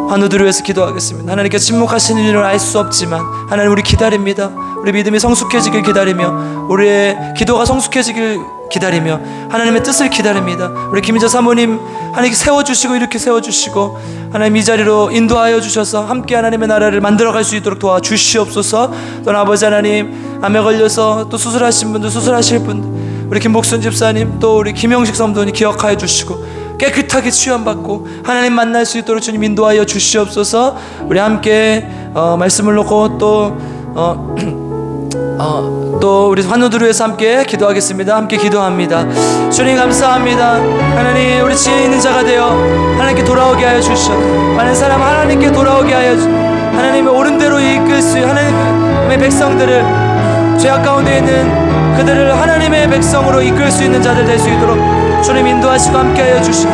환우들을 위해서 기도하겠습니다. 하나님께 침묵하시는 일을 알 수 없지만 하나님 우리 기다립니다. 우리 믿음이 성숙해지길 기다리며 우리의 기도가 성숙해지길 기다리며 하나님의 뜻을 기다립니다. 우리 김희자 사모님 하나님 세워주시고 이렇게 세워주시고 하나님 이 자리로 인도하여 주셔서 함께 하나님의 나라를 만들어갈 수 있도록 도와주시옵소서. 또는 아버지 하나님 암에 걸려서 또 수술하신 분들, 수술하실 분들, 우리 김복순 집사님, 또 우리 김영식 성도님 기억하여 주시고 깨끗하게 치유받고 하나님 만날 수 있도록 주님 인도하여 주시옵소서. 우리 함께 말씀을 놓고 또 우리 환우들을 위해서 함께 기도하겠습니다. 함께 기도합니다. 주님 감사합니다. 하나님 우리 지혜 있는 자가 되어 하나님께 돌아오게 하여 주시옵소서. 많은 사람 하나님께 돌아오게 하여 하나님의 옳은 대로 이끌 수 있는 하나님의 백성들을, 죄악 가운데 있는 그들을 하나님의 백성으로 이끌 수 있는 자들 될 수 있도록 주님 인도하시고 함께하여 주시고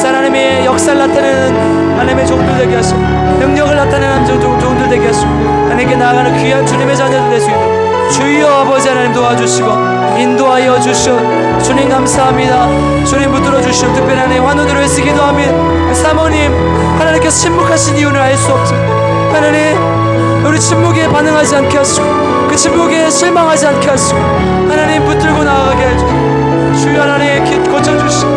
하나님의 역사를 나타내는 하나님의 종들 되게 하시고 능력을 나타내는 종들 되게 하시고 하나님께 나아가는 귀한 주님의 자녀들 될 수 있도록 주여 아버지 하나님 도와주시고 인도하여 주시오. 주님 감사합니다. 주님 붙들어 주시오. 특별히 하나님 환우들을 위해서 기도하며 사모님 하나님께서 침묵하신 이유는 알 수 없지만 하나님 우리 침묵에 반응하지 않게 하시고 그 침묵에 실망하지 않게 하시고 하나님 붙들고 나아가게 해주시고 주여 하나님 고쳐주시고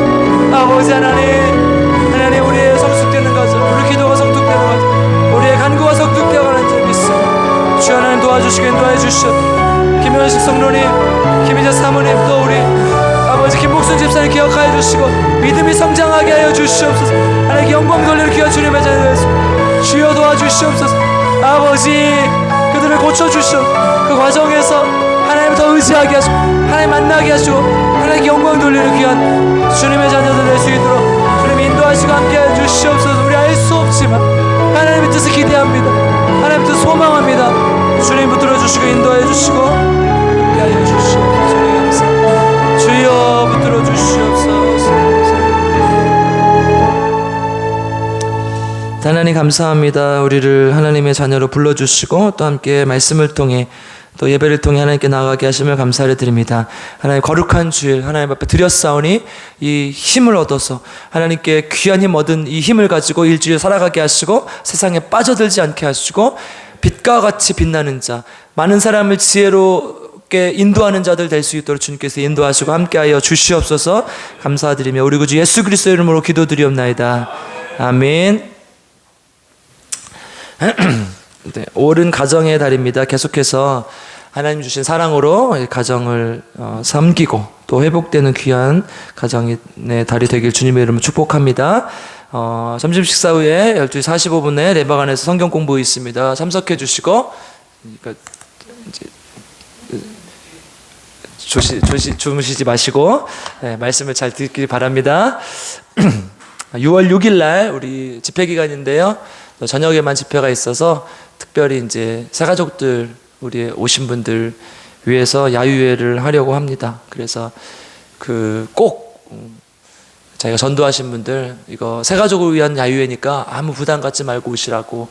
아버지 하나님 우리의 성숙되는 과정, 우리 기도가 성숙되는 과정, 우리의 간구가 성숙되어가는 줄 믿습니다. 주여 하나님 도와주시고 인도해 주시오. 김현식 성도님, 김희자 사모님, 또 우리 아버지 김복순 집사님 기억하여 주시고 믿음이 성장하게 하여 주시옵소서. 하나님 영광 돌리는 귀한 주님의 자녀 되소서. 주여 도와주시옵소서. 아버지 그들을 고쳐주시오. 그 과정에서 하나님 더 의지하게 하시고 하나님 만나게 하시고 하나님 영광 돌리는 귀한 주님의 자녀들 될 수 있도록 주님 인도하시고 함께하여 주시옵소서. 우리 알 수 없지만 하나님의 뜻을 기대합니다. 하나님의 뜻을 소망합니다. 주님 붙들어 주시고 인도하여 주시고 함께하여 주시옵소서. 주님 감사합니다. 주여 붙들어 주시옵소서. 하나님 감사합니다. 우리를 하나님의 자녀로 불러주시고 또 함께 말씀을 통해 또 예배를 통해 하나님께 나아가게 하심을 감사를 드립니다. 하나님 거룩한 주일 하나님 앞에 드렸사오니 이 힘을 얻어서 하나님께 귀한 힘 얻은 이 힘을 가지고 일주일 살아가게 하시고 세상에 빠져들지 않게 하시고 빛과 같이 빛나는 자, 많은 사람을 지혜롭게 인도하는 자들 될 수 있도록 주님께서 인도하시고 함께하여 주시옵소서. 감사드리며 우리 구주 예수 그리스도의 이름으로 기도드리옵나이다. 아멘. 네, 옳은 가정의 달입니다. 계속해서 하나님 주신 사랑으로 가정을 섬기고 또 회복되는 귀한 가정의 달이 되길 주님의 이름으로 축복합니다. 점심 식사 후에 12시 45분에 레바간에서 성경 공부 있습니다. 참석해 주시고 그러니까 이제 주무시지 마시고 말씀을 잘 듣길 바랍니다. 6월 6일 날 우리 집회 기간인데요. 저녁에만 집회가 있어서 특별히 이제 새가족들 우리 오신 분들 위해서 야유회를 하려고 합니다. 그래서 꼭 자기가 전도하신 분들 이거 새가족을 위한 야유회니까 아무 부담 갖지 말고 오시라고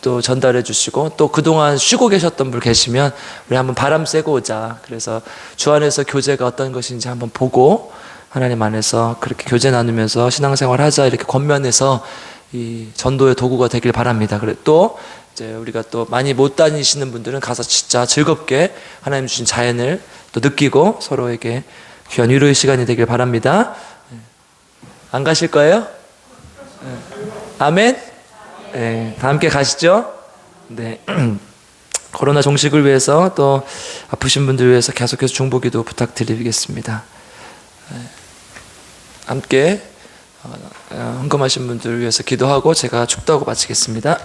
또 전달해 주시고 또 그동안 쉬고 계셨던 분 계시면 우리 한번 바람 쐬고 오자. 그래서 주 안에서 교제가 어떤 것인지 한번 보고 하나님 안에서 그렇게 교제 나누면서 신앙생활 하자 이렇게 권면해서 이 전도의 도구가 되길 바랍니다. 그리고 또 이제 우리가 또 많이 못 다니시는 분들은 가서 진짜 즐겁게 하나님 주신 자연을 또 느끼고 서로에게 귀한 위로의 시간이 되길 바랍니다. 안 가실 거예요? 아멘? 네, 다 함께 가시죠? 네. 코로나 종식을 위해서 또 아프신 분들 위해서 계속해서 중보기도 부탁드리겠습니다. 함께 헌금하신 분들을 위해서 기도하고 제가 축도하고 마치겠습니다.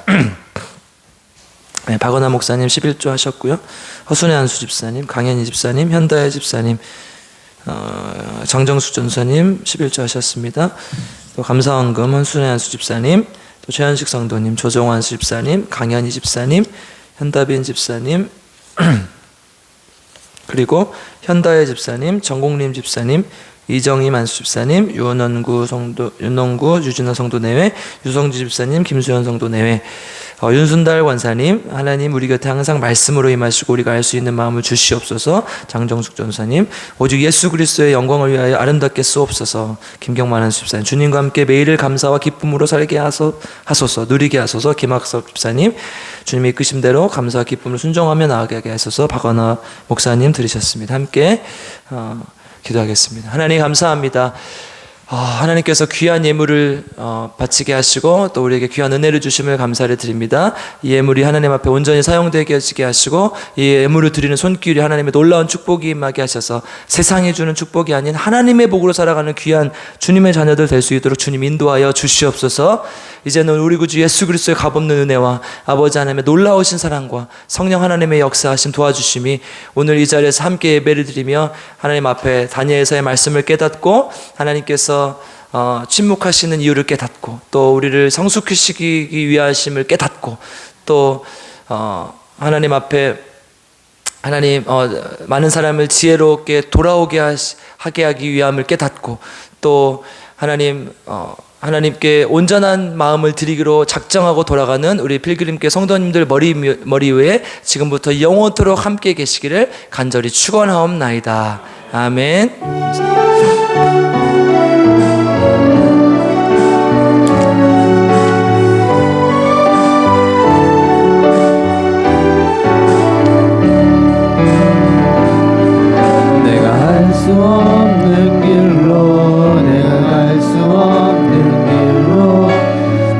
네, 박원하 목사님 11조 하셨고요. 허순의 한수 집사님, 강현희 집사님, 현다혜 집사님, 장정숙 전사님 11조 하셨습니다. 또 감사헌금 헌순의 한수 집사님, 또 최현식 성도님, 조정환 집사님, 강현희 집사님, 현다빈 집사님, 그리고 현다혜 집사님, 정공림 집사님, 이정희 만수 집사님, 윤원구 유진호 성도 내외, 유성지 집사님, 김수현 성도 내외, 윤순달 권사님, 하나님 우리 곁에 항상 말씀으로 임하시고 우리가 알 수 있는 마음을 주시옵소서. 장정숙 전사님, 오직 예수 그리스도의 영광을 위하여 아름답게 쓰옵소서. 김경만 한수 집사님, 주님과 함께 매일을 감사와 기쁨으로 살게 하소서. 누리게 하소서. 김학석 집사님, 주님의 이끄심대로 감사와 기쁨을 순종하며 나아가게 하소서. 박원하 목사님 들으셨습니다. 함께 기도하겠습니다. 하나님 감사합니다. 하나님께서 귀한 예물을 바치게 하시고 또 우리에게 귀한 은혜를 주심을 감사를 드립니다. 이 예물이 하나님 앞에 온전히 사용되게 하시고 이 예물을 드리는 손길이 하나님의 놀라운 축복이 임하게 하셔서 세상이 주는 축복이 아닌 하나님의 복으로 살아가는 귀한 주님의 자녀들 될 수 있도록 주님 인도하여 주시옵소서. 이제는 우리 구주 예수 그리스도의 값없는 은혜와 아버지 하나님의 놀라우신 사랑과 성령 하나님의 역사하심 도와주심이 오늘 이 자리에서 함께 예배를 드리며 하나님 앞에 다니엘서의 말씀을 깨닫고 하나님께서 침묵하시는 이유를 깨닫고 또 우리를 성숙시키기 위하심을 깨닫고 또 하나님 앞에 하나님 많은 사람을 지혜롭게 돌아오게 하게 하기 위함을 깨닫고 또 하나님께 온전한 마음을 드리기로 작정하고 돌아가는 우리 필그림교 성도님들 머리 위에 지금부터 영원토록 함께 계시기를 간절히 축원하옵나이다. 아멘. 수 없는 길로 내가 갈 수 없는 길로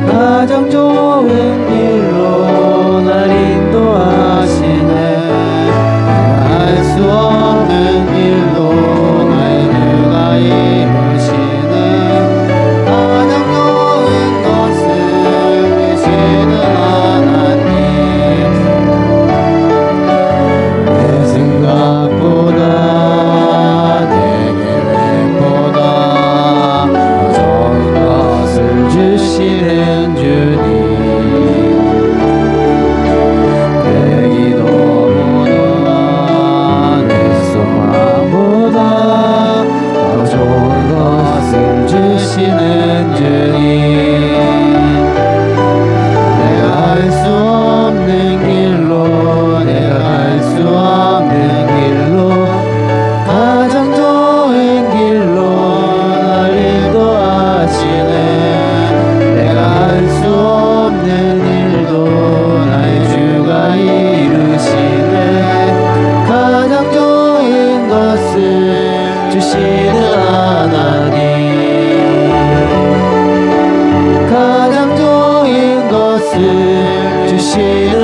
가장 좋은 길로 날 인도하시네. 내가 갈 수 없는 길로 나에게 말씀 주시는